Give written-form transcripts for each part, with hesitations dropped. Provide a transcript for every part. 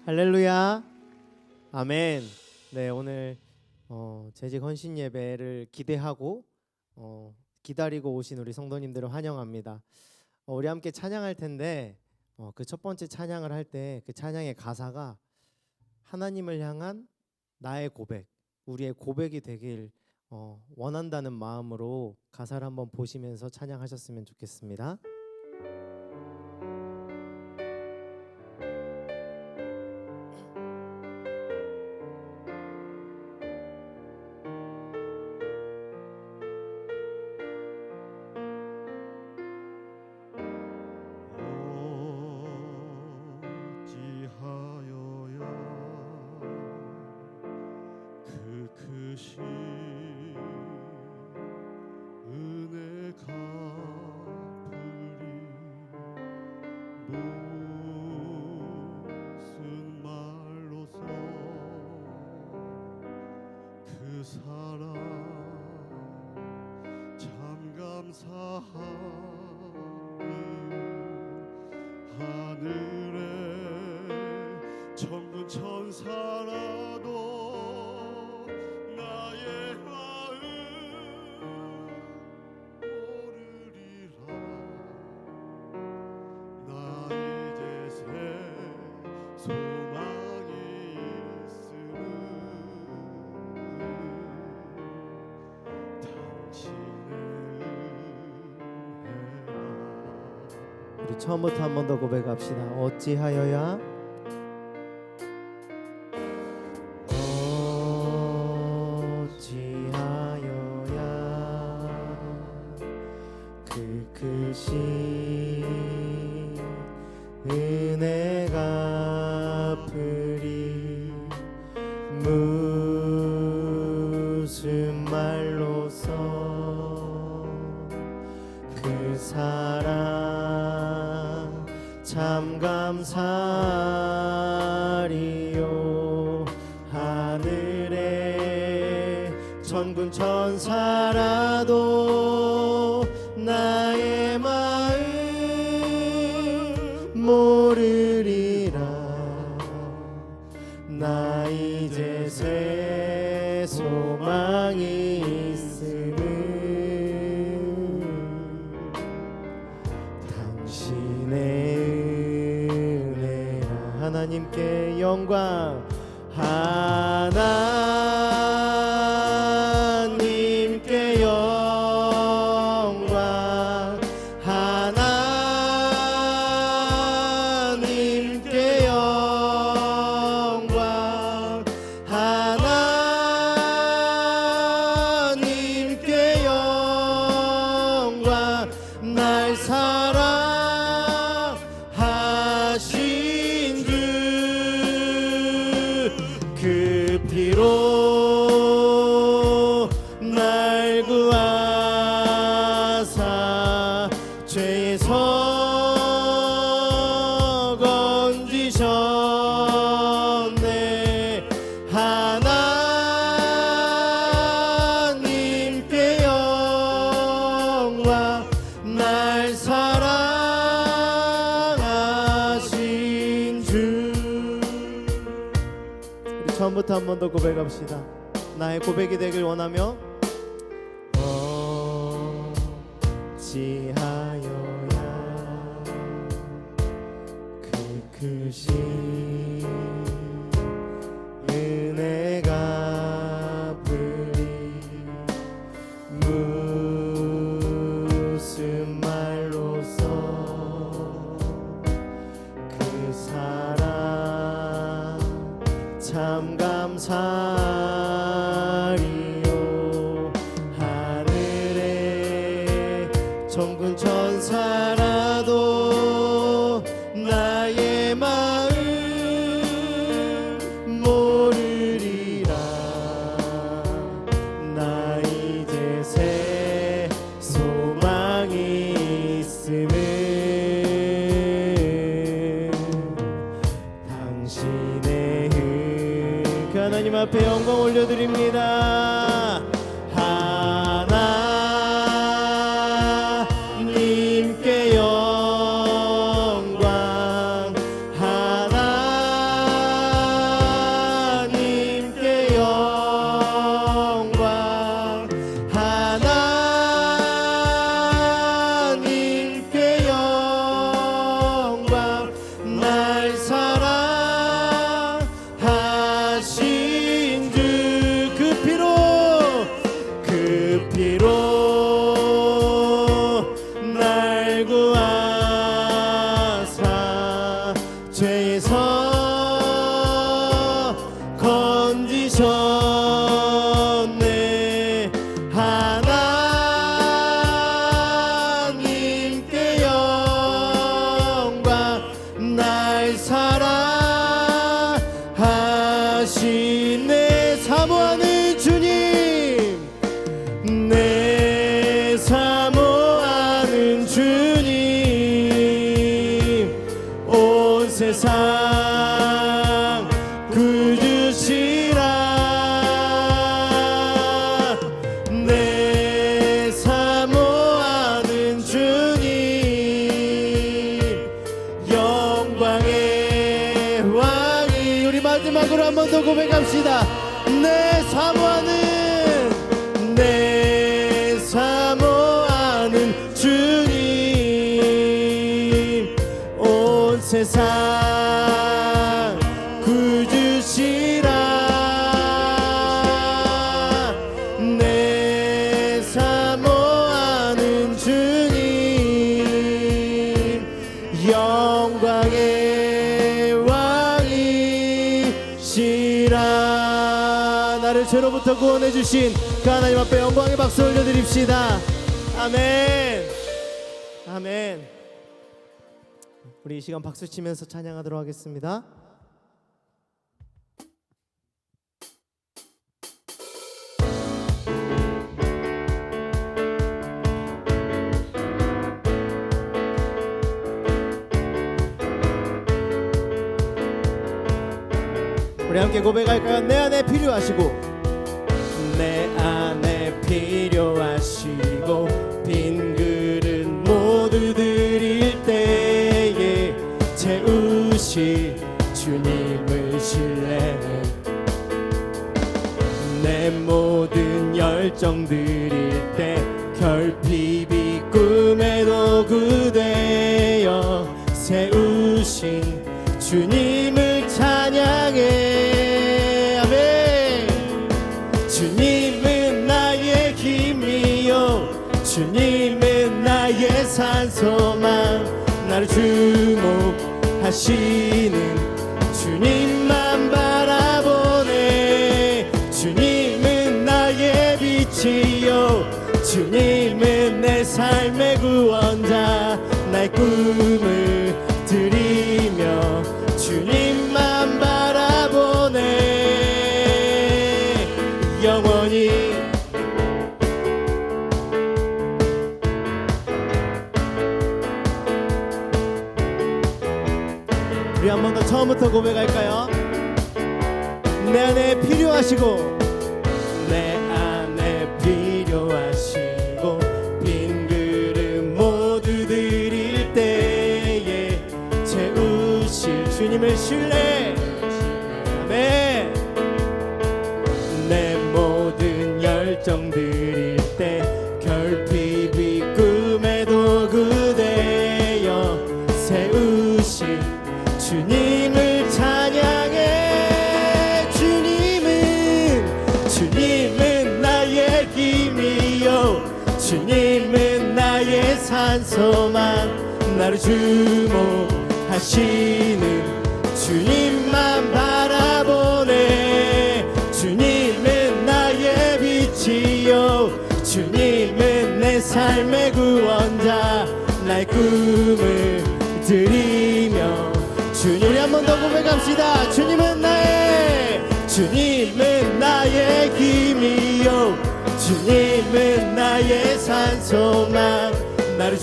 할렐루야. 아멘. 네, 오늘 재직 헌신 예배를 기대하고 기다리고 오신 우리 성도님들을 환영합니다. 우리 함께 찬양할 텐데 그 첫 번째 찬양을 할 때 그 찬양의 가사가 하나님을 향한 나의 고백, 우리의 고백이 되길 원한다는 마음으로 가사를 한번 보시면서 찬양하셨으면 좋겠습니다. 사랑 참 감사하니 하늘에 천군 천사라도 나의 마음 모르리라. 나 이제 새 소망이 있으니 우리 처음부터 한 번 더 고백합시다. 어찌하여야 그 크신 은혜가 갚으리. 무슨 말로써 그 사랑 참 감사리요. 하늘에 천군 천사라도 나의 마음 모르리라. 나 이제 새 소망이 있으니 당신의 은혜라. 하나님께 영광. 하나님께 영광. 하나님께 영광. 하나님께 영광. 날 사랑하신 주 그 피로 날 구하사 죄에서 건지셨네. 하나님께 영광. 날 사랑하신 주. 우리 처음부터 한 번 더 고백합시다. 나의 고백이 되길 원하며 어찌하여야 그 크신 은혜가 갚으리. 무슨 말로써 그 사랑 참 감사리요. 하늘에 천군 천사라도 나의 마음 더 고백합시다. 내 사모하는 주님, 온 세상 구주시라. 내 사모하는 주님, 영광의 왕이시라. 나를 죄로부터 구원해 주신 그 하나님 앞에 영광의 박수 올려드립시다. 아멘. 아멘. 우리 이 시간 박수 치면서 찬양하도록 하겠습니다. 우리 함께 고백할까요? 내 안에 필요하시고, 내 안에 필요하시고, 빈 그릇 모두 드릴 때에 채우시 주님을 신뢰해. 내 모든 열정 드릴 때 결핍이 꿈의 도구 되어 세우신 주님을 찬양해. 아멘. 주님은 나의 힘이요, 주님은 나의 산소망. 나를 주목하시는 주님만 바라보네. 주님은 나의 빛이요, 주님은 내 삶의 구원자. 나의 꿈을 드리며 주님만 바라보네. 영원히. 우리 한 번 더 처음부터 고백할까요? 내 안에 필요하시고, 내 안에 필요하시고, 빈 그릇 모두 드릴 때에 채우실 주님을 신뢰. 아멘. 내 모든 열정 드릴 때 결핍이 꿈의 도구 되어 세우신 주님을 찬양해. 주님은 나의 힘이요, 주님은 나의 산소망. 나를 주목하시는 주님만 바라보네. 주님은 나의 빛이요, 주님은 내 삶의 구원자. 나의 꿈을 드리며 주님. 우리 한 번 더 고백합시다. 주님은 나의 힘이요, 주님은 나의 산소망. 나를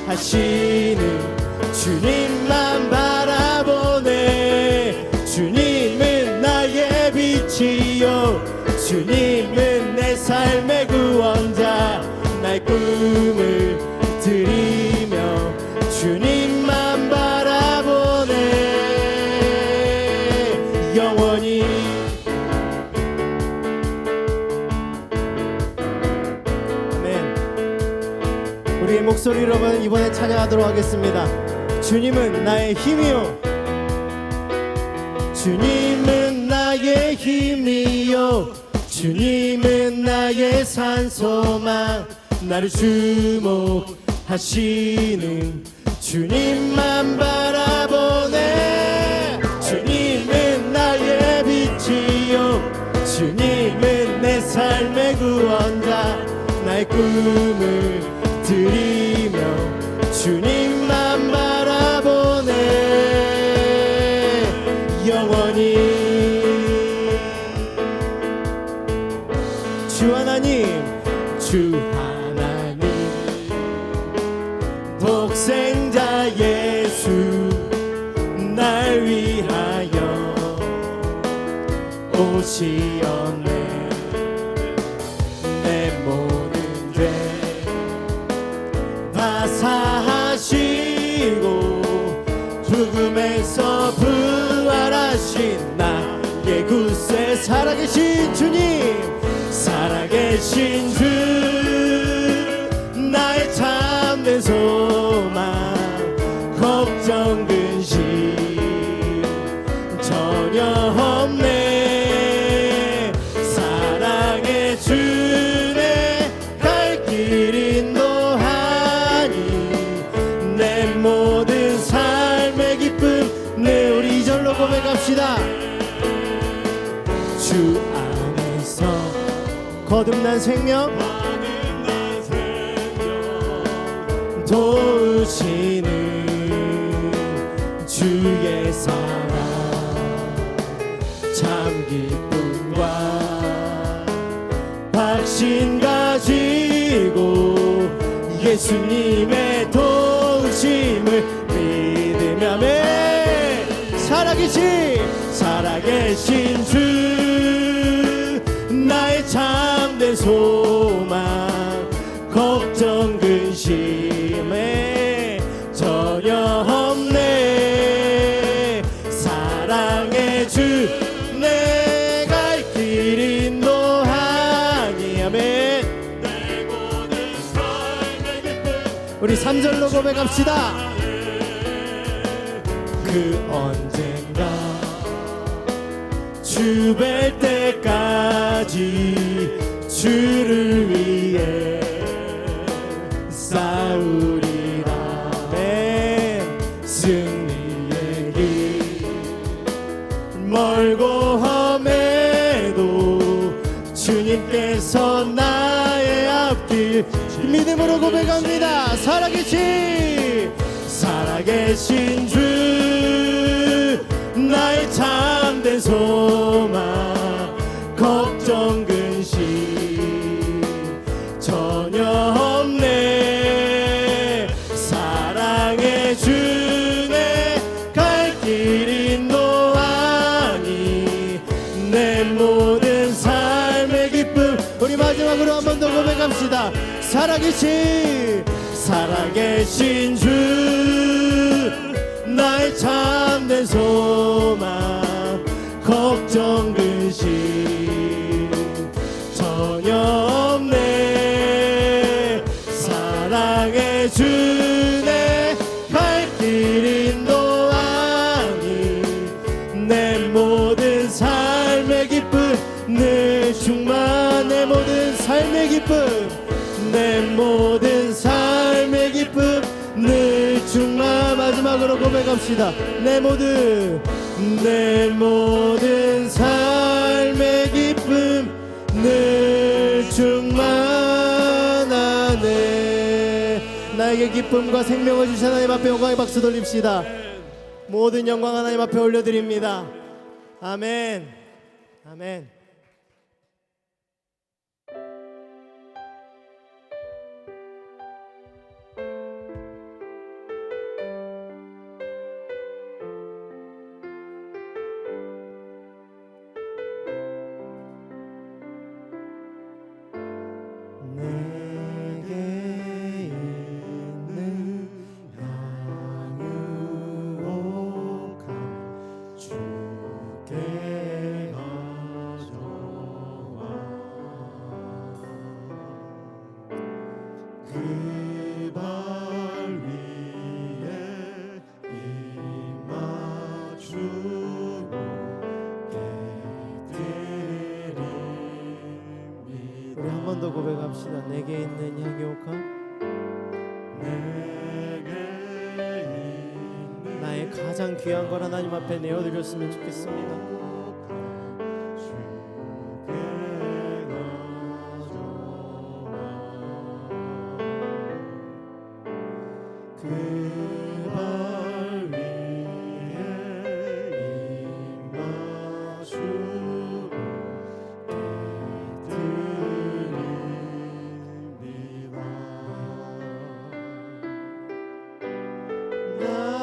주목하시는 주님만 바라보네. 주님은 나의 빛이요, 주님은 내 삶의 구원자. 나의 꿈을 드리며 주님만 바라보네. 영원히. 아멘. 우리의 목소리로 이번에 찬양하도록 하겠습니다. 주님은 나의 힘이요, 주님은 나의 힘이요, 주님은 나의 산소망. 나를 주목하시는 주님만 바라보네. 주님은 나의 빛이요, 주님은 내 삶의 구원자. 나의 꿈을 드리며 주님만 바라보네. 영원히. 주 하나님, 주 하나님, 독생자 예수 날 위하여 오시었네. 내 모든 죄 다 사하시고 죽음에서 부활하신 나 살아계신 주 나의 참된 소망 걱정 근심 전혀 없네 사랑의 주네 갈 길 인도하니 내 모든 삶의 기쁨 네 우리 2절로 고백합시다 주 안에서 거듭난 생명 도우시는 주의 사랑 참 기쁨과 확신 가지고 예수님의 도우심을 믿으며 살아계신 주 나의 참된 소망 걱정 근심에 전혀 없네 사랑의 주 내 갈 길 인도하니 아멘 내 모든 삶의 기쁨 우리 3절로 고백합시다 그 언젠가 주 뵐 때까지 주를 위해 싸우리라 맨 승리의 길 멀고 험해도 주님께서 나의 앞길 믿음으로 고백합니다 살아계신 주 나의 참된 소망 걱정 근심 전혀 없네 사랑의 주네 갈 길 인도하니 내 모든 삶의 기쁨 우리 마지막으로 한 번 더 고백합시다 살아계신 주 나의 참된 소망 걱정 근심 전혀 없네 사랑의 주네 갈 길 인도하니 내 모든 삶의 기쁨 늘 충만 내 모든 삶의 기쁨 내 모든 삶의 기쁨 늘 충만 마지막으로 고백합시다 내 모든 삶의 기쁨 늘 충만하네 나에게 기쁨과 생명을 주신 하나님 앞에 영광의 박수 돌립시다 모든 영광 하나님 앞에 올려드립니다 아멘 아멘 우리 한 번 더 고백합시다. 내게 있는 향유옥함 나의 가장 귀한 걸 하나님 앞에 내어드렸으면 좋겠습니다.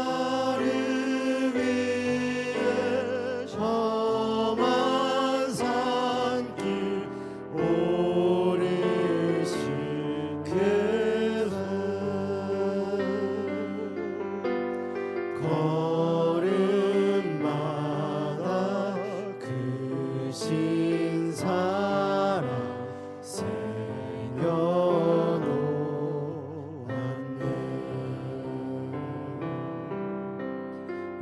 나를 위해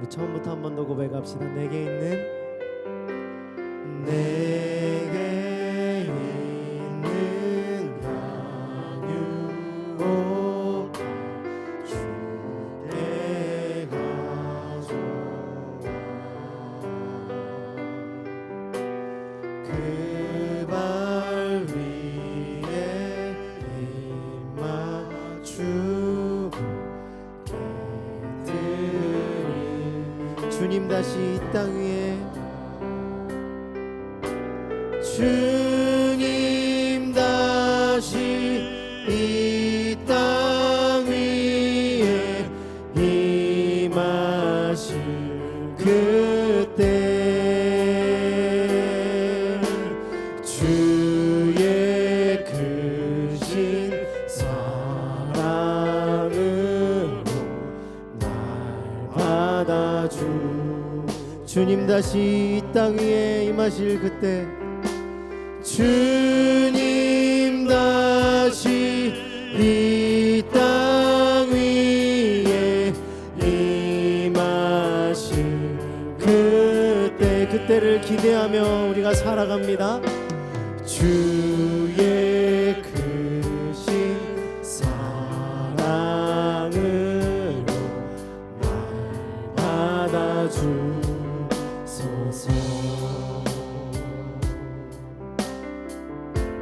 우리 처음부터 한 번 더 고백합시다. 내게 있는 양육복 주께 가져와 그 발 위에 입 맞추고 개들이 주님 다시 이 땅 위에 주님 다시 이 땅 위에 임하실 그때 주의 크신 사랑으로 날 받아주 주님 다시 이 땅 위에 임하실 그때 주님 다시 이 땅 위에 임하실 그때를 기대하며 우리가 살아갑니다. 주의 크신 사랑으로 날 받아주소서.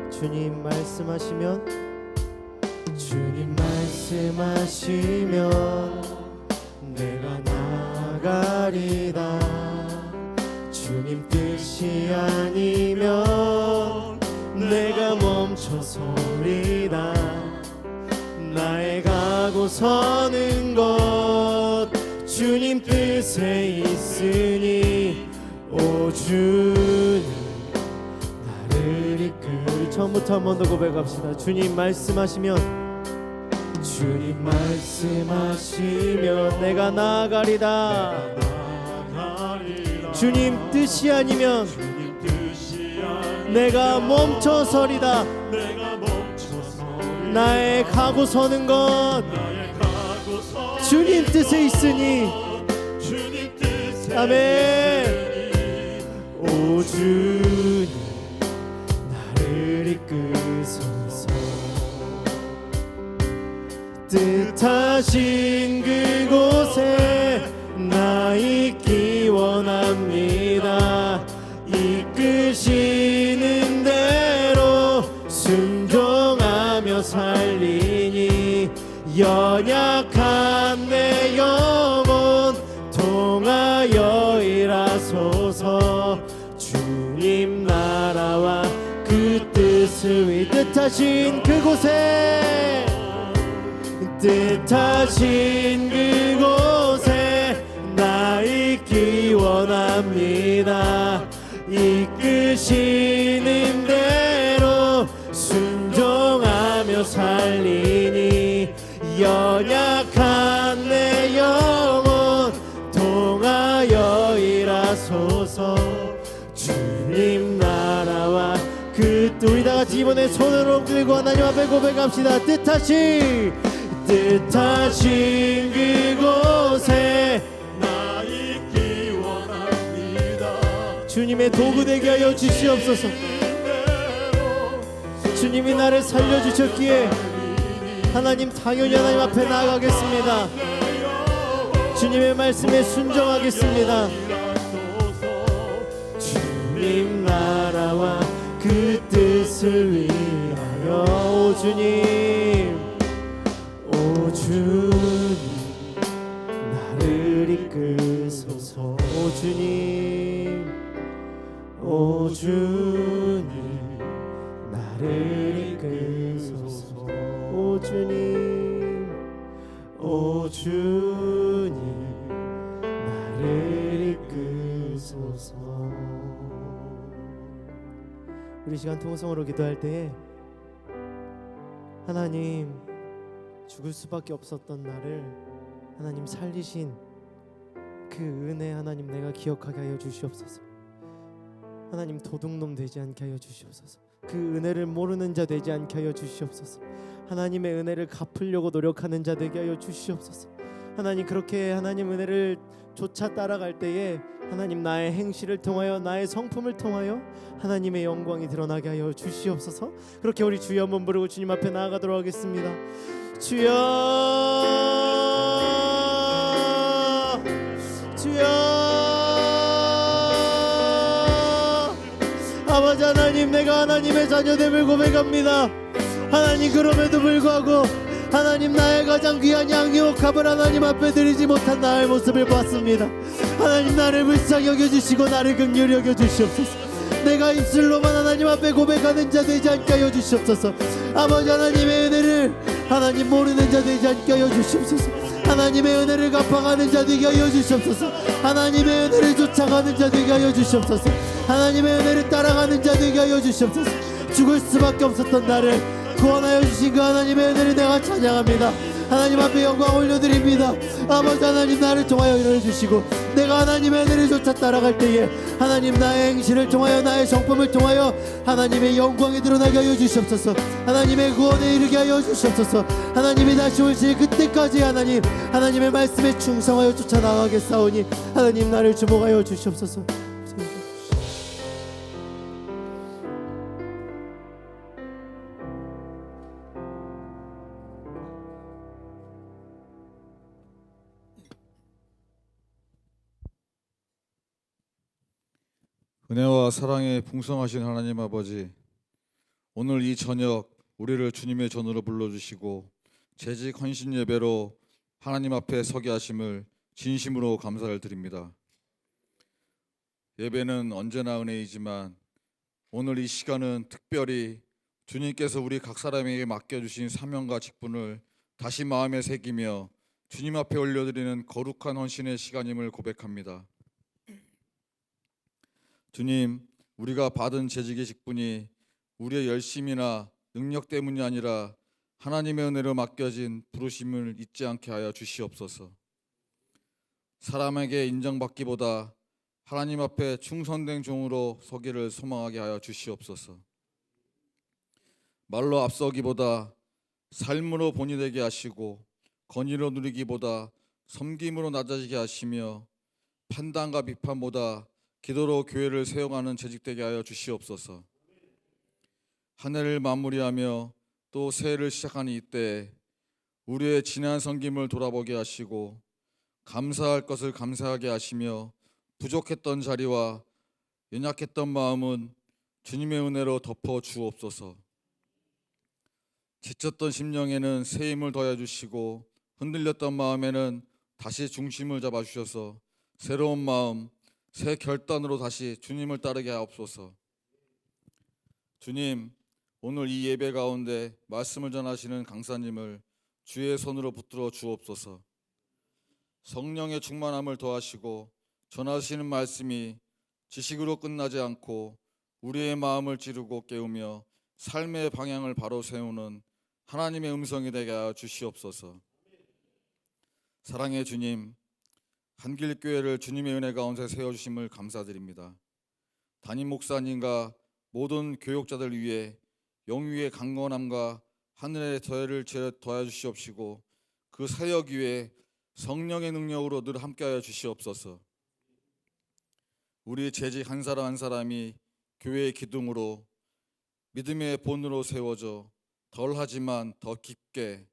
주님 말씀하시면 내가 나가리다. 주님 뜻이 아니면 내가 멈춰서리다. 나의 가고 서는 것 주님 뜻에 있으니 오 주님 나를 이끌 처음부터 한 번 더 고백합시다. 주님 말씀하시면 내가 나아가리다. 주님 뜻이 아니면 내가 멈춰서리다. 나의 가고 서는 것 주님 뜻에 있으니 아멘. 오 주님 나를 이끄소서. 뜻하신 그곳에 나 있기 원합니다. 이끄시는 대로 순종하며 살리니 연약한 내 영혼 통하여 일하소서. 주님 나라와 그 뜻을 위해 뜻하신 그곳에 나 있기 원합니다. 이끄시는 대로 순종하며 살리니 연약한 내 영혼 통하여 일하소서. 주님 나라와 그 뜻 우리 다같이 이번에 손을 들고 하나님 앞에 고백합시다. 뜻하신 그곳에 나 있기 원합니다. 주님의 도구 되게 하여 주시옵소서. 주님이 나를 살려주셨기에 하나님 당연히 하나님 앞에 나아가겠습니다. 주님의 말씀에 순종하겠습니다. 주님 나라와 그 뜻을 위하여 오 주님 나를 이끄소서. 오 주님 나를 이끄소서. 오 주님 나를 이끄소서. 우리 시간 통성으로 기도할 때에 하나님 죽을 수밖에 없었던 나를 하나님 살리신 그 은혜 하나님 내가 기억하게 하여 주시옵소서. 하나님 도둑놈 되지 않게 하여 주시옵소서. 그 은혜를 모르는 자 되지 않게 하여 주시옵소서. 하나님의 은혜를 갚으려고 노력하는 자 되게 하여 주시옵소서. 하나님 그렇게 하나님 은혜를 쫓아 따라갈 때에 하나님 나의 행실을 통하여 나의 성품을 통하여 하나님의 영광이 드러나게 하여 주시옵소서. 그렇게 우리 주여 한번 부르고 주님 앞에 나아가도록 하겠습니다. 주여 주여 아버지 하나님, 내가 하나님의 자녀됨을 고백합니다. 하나님 그럼에도 불구하고 하나님 나의 가장 귀한 양육합을 하나님 앞에 드리지 못한 나의 모습을 봤습니다. 하나님 나를 불쌍히 여겨주시고 나를 긍휼히 여겨주시옵소서. 내가 입술로만 하나님 앞에 고백하는 자 되지 않게 하여 주시옵소서. 아버지 하나님의 은혜를 하나님 모르는 자 되지 않게 하여 주시옵소서. 하나님의 은혜를 갚아가는 자 되게 하여 주시옵소서. 하나님의 은혜를 쫓아가는 자 되게 하여 주시옵소서. 하나님의 은혜를 따라가는 자 되게 하여 주시옵소서. 죽을 수밖에 없었던 나를 구원하여 주신 그 하나님의 은혜를 내가 찬양합니다. 하나님 앞에 영광 올려드립니다. 아버지 하나님 나를 통하여 일어나주시고 내가 하나님의 은혜를 쫓아 따라갈 때에 하나님 나의 행실을 통하여 나의 성품을 통하여 하나님의 영광이 드러나게 하여 주시옵소서. 하나님의 구원에 이르게 하여 주시옵소서. 하나님이 다시 오실 그때까지 하나님의 말씀에 충성하여 쫓아 나가겠사오니 하나님 나를 주목하여 주시옵소서. 은혜와 사랑에 풍성하신 하나님 아버지, 오늘 이 저녁 우리를 주님의 전으로 불러주시고 재직 헌신 예배로 하나님 앞에 서게 하심을 진심으로 감사를 드립니다. 예배는 언제나 은혜이지만 오늘 이 시간은 특별히 주님께서 우리 각 사람에게 맡겨주신 사명과 직분을 다시 마음에 새기며 주님 앞에 올려드리는 거룩한 헌신의 시간임을 고백합니다. 주님, 우리가 받은 재직의 직분이 우리의 열심이나 능력 때문이 아니라 하나님의 은혜로 맡겨진 부르심을 잊지 않게 하여 주시옵소서. 사람에게 인정받기보다 하나님 앞에 충성된 종으로 서기를 소망하게 하여 주시옵소서. 말로 앞서기보다 삶으로 본이 되게 하시고 건의로 누리기보다 섬김으로 낮아지게 하시며 판단과 비판보다 기도로 교회를 세워가는 재직되게 하여 주시옵소서. 한 해를 마무리하며 또 새해를 시작하는 이때 우리의 지난 섬김을 돌아보게 하시고 감사할 것을 감사하게 하시며 부족했던 자리와 연약했던 마음은 주님의 은혜로 덮어 주옵소서. 지쳤던 심령에는 새 힘을 더해 주시고 흔들렸던 마음에는 다시 중심을 잡아 주셔서 새로운 마음, 새 결단으로 다시 주님을 따르게 하옵소서. 주님, 오늘 이 예배 가운데 말씀을 전하시는 강사님을 주의 손으로 붙들어 주옵소서. 성령의 충만함을 더하시고 전하시는 말씀이 지식으로 끝나지 않고 우리의 마음을 찌르고 깨우며 삶의 방향을 바로 세우는 하나님의 음성이 되게 하여 주시옵소서. 사랑의 주님, 한길교회를 주님의 은혜 가운데 세워주심을 감사드립니다. 담임 목사님과 모든 교육자들 위해 영위의 강건함과 하늘의 저혜를 더해 주시옵시고 그 사역 위에 성령의 능력으로 늘 함께하여 주시옵소서. 우리 재직 한 사람 한 사람이 교회의 기둥으로 믿음의 본으로 세워져 덜하지만 더 깊게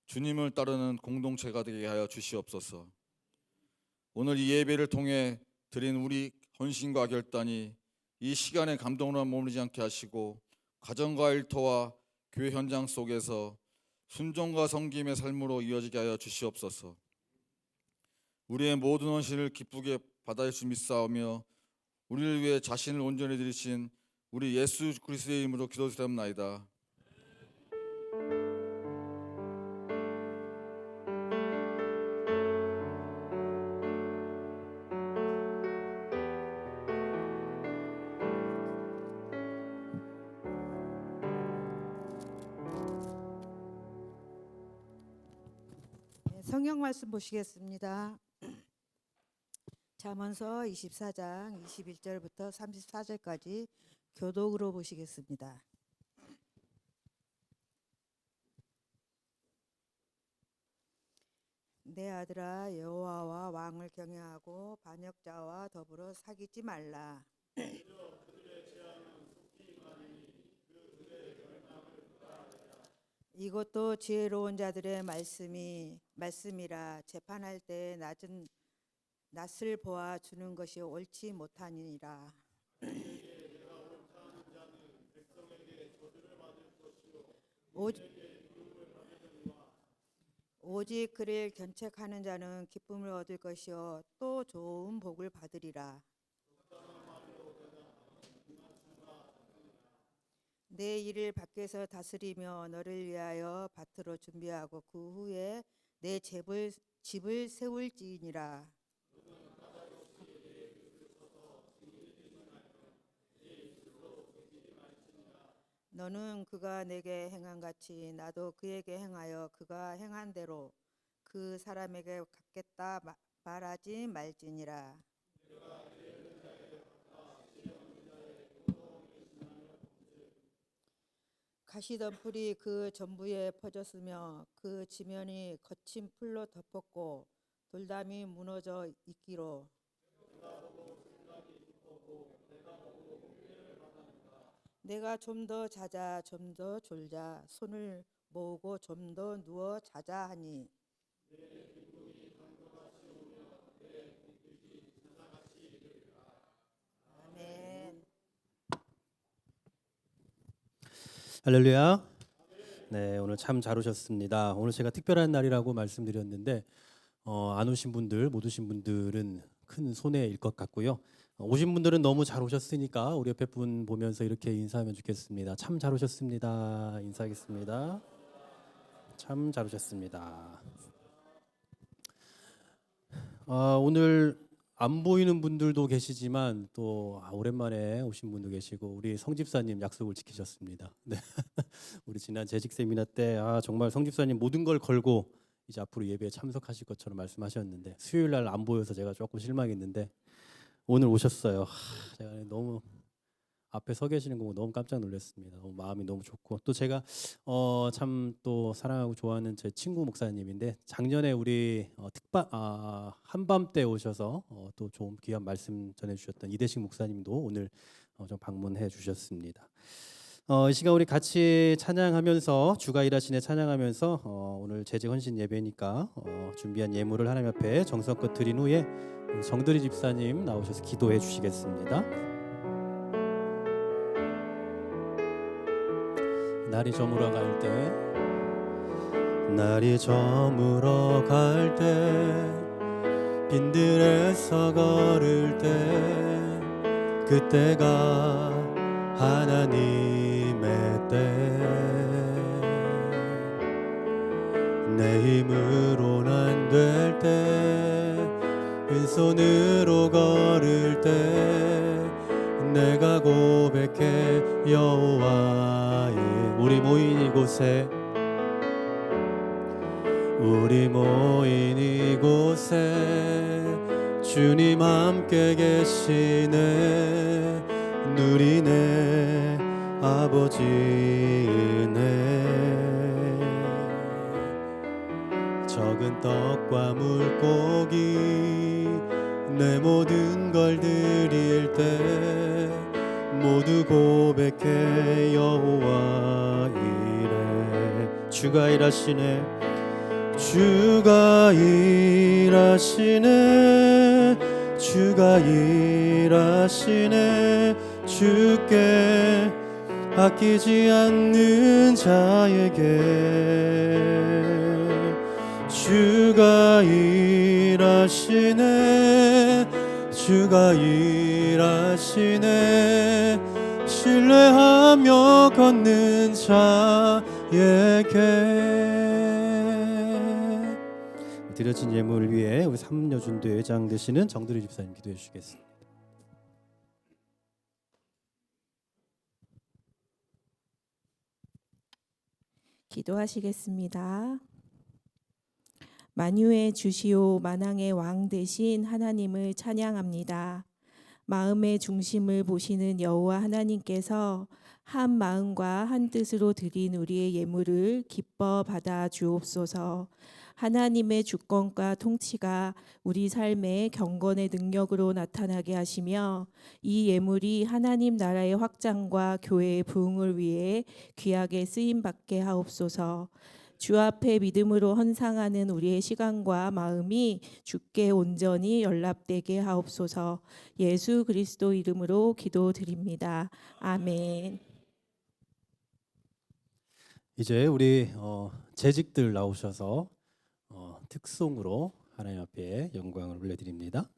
주님을 따르는 공동체가 되게 하여 주시옵소서. 오늘 이 예배를 통해 드린 우리 헌신과 결단이 이 시간의 감동으로 머무르지 않게 하시고 가정과 일터와 교회 현장 속에서 순종과 섬김의 삶으로 이어지게 하여 주시옵소서. 우리의 모든 헌신을 기쁘게 받아줄 수 믿사오며 우리를 위해 자신을 온전히 드리신 우리 예수 그리스도의 이름으로 기도드립나이다. 성경 말씀 보시겠습니다. 잠언서 24장 21절부터 34절까지 교독으로 보시겠습니다. 내 아들아 여호와와 왕을 경외하고 반역자와 더불어 사귀지 말라. 이것도 지혜로운 자들의 말씀이라. 재판할 때 낯을 보아 주는 것이 옳지 못하니라. 오직 그를 견책하는 자는 기쁨을 얻을 것이요 또 좋은 복을 받으리라. 내 일을 밖에서 다스리며 너를 위하여 밭으로 준비하고 그 후에 내 집을 세울지니라. 너는 그가 내게 행한 같이 나도 그에게 행하여 그가 행한 대로 그 사람에게 갚겠다 말하지 말지니라. 가시덤불이 그 전부에 퍼졌으며 그 지면이 거친 풀로 덮었고 돌담이 무너져 있기로. 내가 좀 더 자자 좀 더 졸자 손을 모으고 좀 더 누워 자자 하니. 아멘. 할렐루야. 네, 오늘 참 잘 오셨습니다. 오늘 제가 특별한 날이라고 말씀드렸는데 안 오신 분들, 못 오신 분들은 큰 손해일 것 같고요. 오신 분들은 너무 잘 오셨으니까 우리 옆에 분 보면서 이렇게 인사하면 좋겠습니다. 참 잘 오셨습니다. 인사하겠습니다. 참 잘 오셨습니다. 오늘 안 보이는 분들도 계시지만 또 오랜만에 오신 분도 계시고 우리 성집사님 약속을 지키셨습니다. 네. 우리 지난 재직 세미나 때 정말 성집사님 모든 걸 걸고 이제 앞으로 예배에 참석하실 것처럼 말씀하셨는데 수요일 날 안 보여서 제가 조금 실망했는데 오늘 오셨어요. 제가 너무 앞에 서 계시는 거 보고 너무 깜짝 놀랐습니다. 너무 마음이 너무 좋고 또 제가 참 또 사랑하고 좋아하는 제 친구 목사님인데 작년에 우리 한밤 때 오셔서 또 좋은 귀한 말씀 전해주셨던 이대식 목사님도 오늘 좀 방문해 주셨습니다. 이 시간 우리 같이 찬양하면서 주가 일하시네 찬양하면서 오늘 재직 헌신 예배니까 준비한 예물을 하나님 앞에 정성껏 드린 후에 정드리 집사님 나오셔서 기도해 주시겠습니다. 날이 저물어 갈 때, 날이 저물어 갈 때, 빈들에서 걸을 때, 그때가 하나님의 때. 내 힘으로는 안 될 때, 왼손으로 걸을 때, 내가 고백해 여호와의 우리 모인 이곳에 주님 함께 계시네. 누리네 아버지 은혜. 적은 떡과 물고기 내 모든 걸 드릴 때 모두 고백해 여호와 이래. 주가 일하시네. 주가 일하시네. 주가 일하시네. 주께 아끼지 않는 자에게 주가 일하시네. 주가 일하시네. 신뢰하며 걷는 자에게. 드려진 예물을 위해 우리 삼여준도 회장 되시는 정드리 집사님 기도해 주시겠습니다. 기도하시겠습니다. 만유의 주시오 만왕의 왕 되신 하나님을 찬양합니다. 마음의 중심을 보시는 여호와 하나님께서 한 마음과 한 뜻으로 드린 우리의 예물을 기뻐 받아 주옵소서. 하나님의 주권과 통치가 우리 삶의 경건의 능력으로 나타나게 하시며 이 예물이 하나님 나라의 확장과 교회의 부흥을 위해 귀하게 쓰임 받게 하옵소서. 주 앞에 믿음으로 헌상하는 우리의 시간과 마음이 주께 온전히 연락되게 하옵소서. 예수 그리스도 이름으로 기도드립니다. 아멘. 이제 우리 재직들 나오셔서 특송으로 하나님 앞에 영광을 올려드립니다.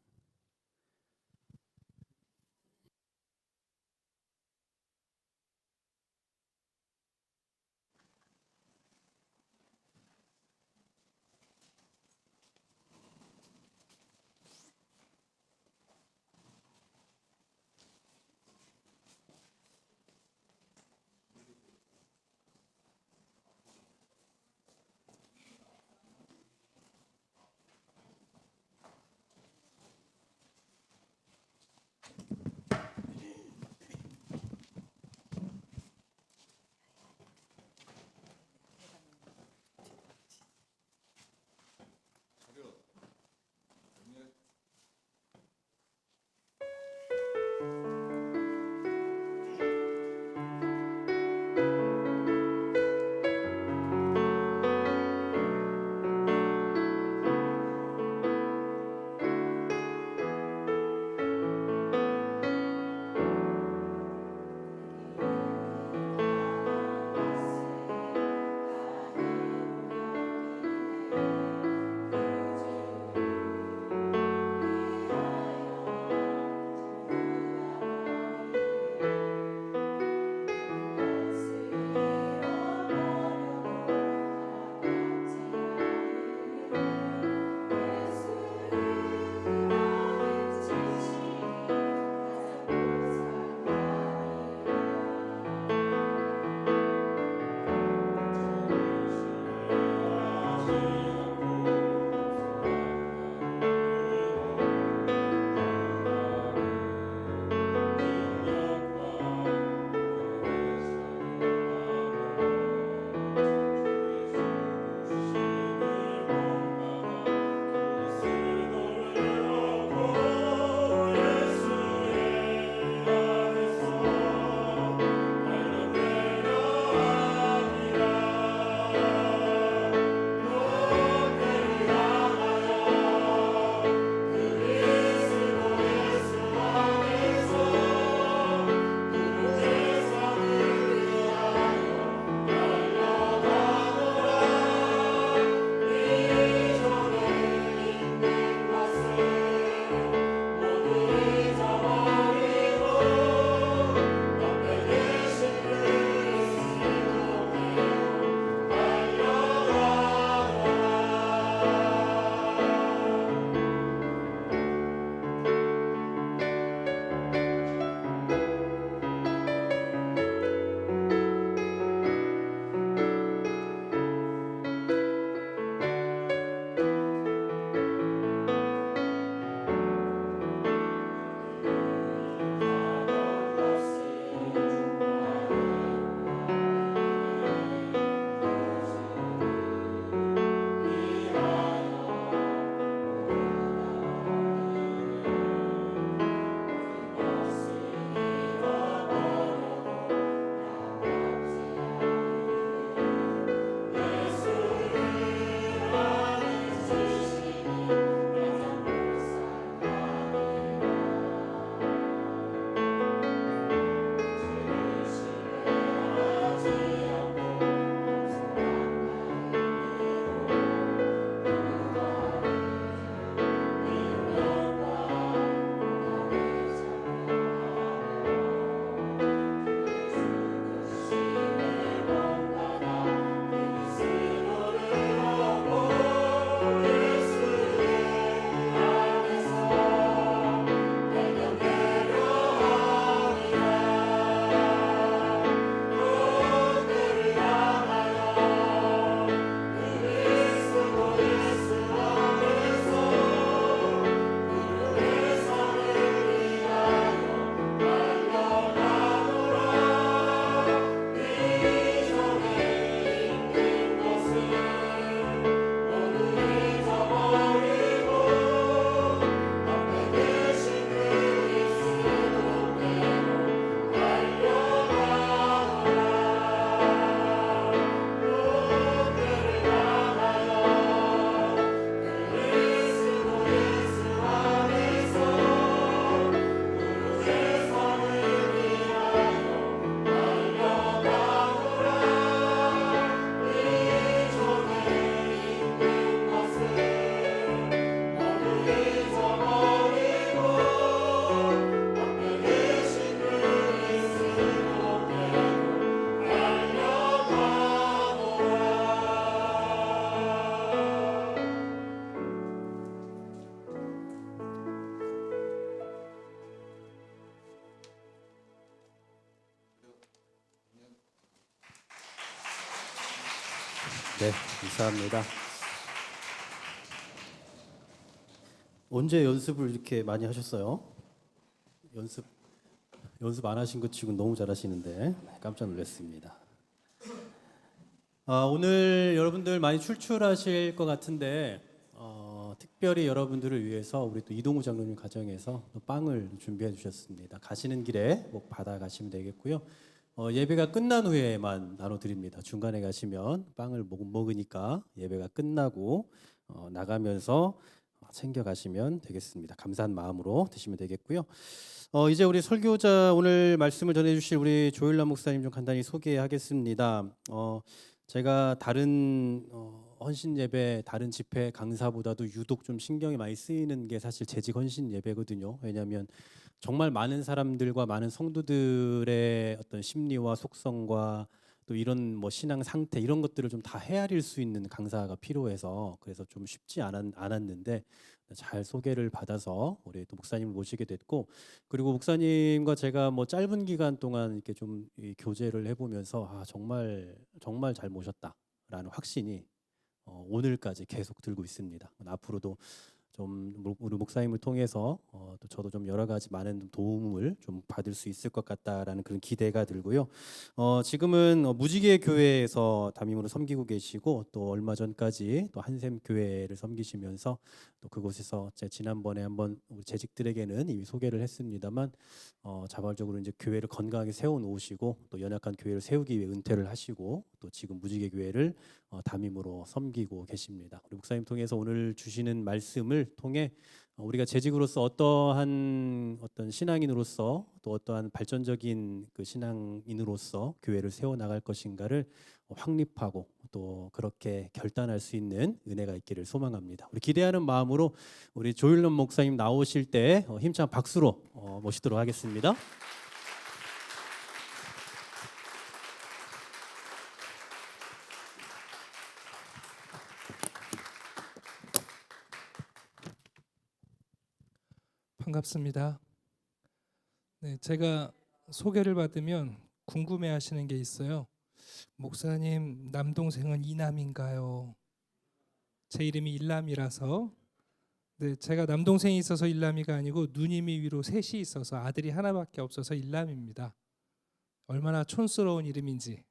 네, 감사합니다. 언제 연습을 이렇게 많이 하셨어요? 연습 안 하신 것 치고 너무 잘하시는데 깜짝 놀랐습니다. 오늘 여러분들 많이 출출하실 것 같은데 특별히 여러분들을 위해서 우리 또 이동우 장로님 가정에서 또 빵을 준비해 주셨습니다. 가시는 길에 꼭 받아 가시면 되겠고요. 예배가 끝난 후에만 나눠드립니다. 중간에 가시면 빵을 못 먹으니까 예배가 끝나고 나가면서 챙겨 가시면 되겠습니다. 감사한 마음으로 드시면 되겠고요. 이제 우리 설교자 오늘 말씀을 전해주실 우리 조일남 목사님 좀 간단히 소개하겠습니다. 제가 다른 헌신 예배, 다른 집회 강사보다도 유독 좀 신경이 많이 쓰이는 게 사실 재직 헌신 예배거든요. 왜냐하면 정말 많은 사람들과 많은 성도들의 어떤 심리와 속성과 또 이런 뭐 신앙 상태 이런 것들을 좀 다 헤아릴 수 있는 강사가 필요해서 그래서 좀 쉽지 않았는데 잘 소개를 받아서 우리 또 목사님을 모시게 됐고 그리고 목사님과 제가 뭐 짧은 기간 동안 이렇게 좀 이 교제를 해보면서 정말 잘 모셨다라는 확신이 오늘까지 계속 들고 있습니다. 앞으로도 좀 우리 목사님을 통해서 또 저도 좀 여러 가지 많은 도움을 좀 받을 수 있을 것 같다라는 그런 기대가 들고요. 지금은 무지개 교회에서 담임으로 섬기고 계시고 또 얼마 전까지 또 한샘 교회를 섬기시면서 또 그곳에서 제 지난번에 한번 우리 재직들에게는 이미 소개를 했습니다만 자발적으로 이제 교회를 건강하게 세워 놓으시고 또 연약한 교회를 세우기 위해 은퇴를 하시고 또 지금 무지개 교회를 담임으로 섬기고 계십니다. 우리 목사님 통해서 오늘 주시는 말씀을 통해 우리가 재직으로서 어떠한 어떤 신앙인으로서 또 어떠한 발전적인 그 신앙인으로서 교회를 세워 나갈 것인가를 확립하고 또 그렇게 결단할 수 있는 은혜가 있기를 소망합니다. 우리 기대하는 마음으로 우리 조일남 목사님 나오실 때 힘찬 박수로 모시도록 하겠습니다. 반갑습니다. 네, 제가 소개를 받으면 궁금해하시는 게 있어요. 목사님, 남동생은 이남인가요? 제 이름이 일남이라서. 네, 제가 남동생이 있어서 일남이가 아니고 누님이 위로 셋이 있어서 아들이 하나밖에 없어서 일남입니다. 얼마나 촌스러운 이름인지.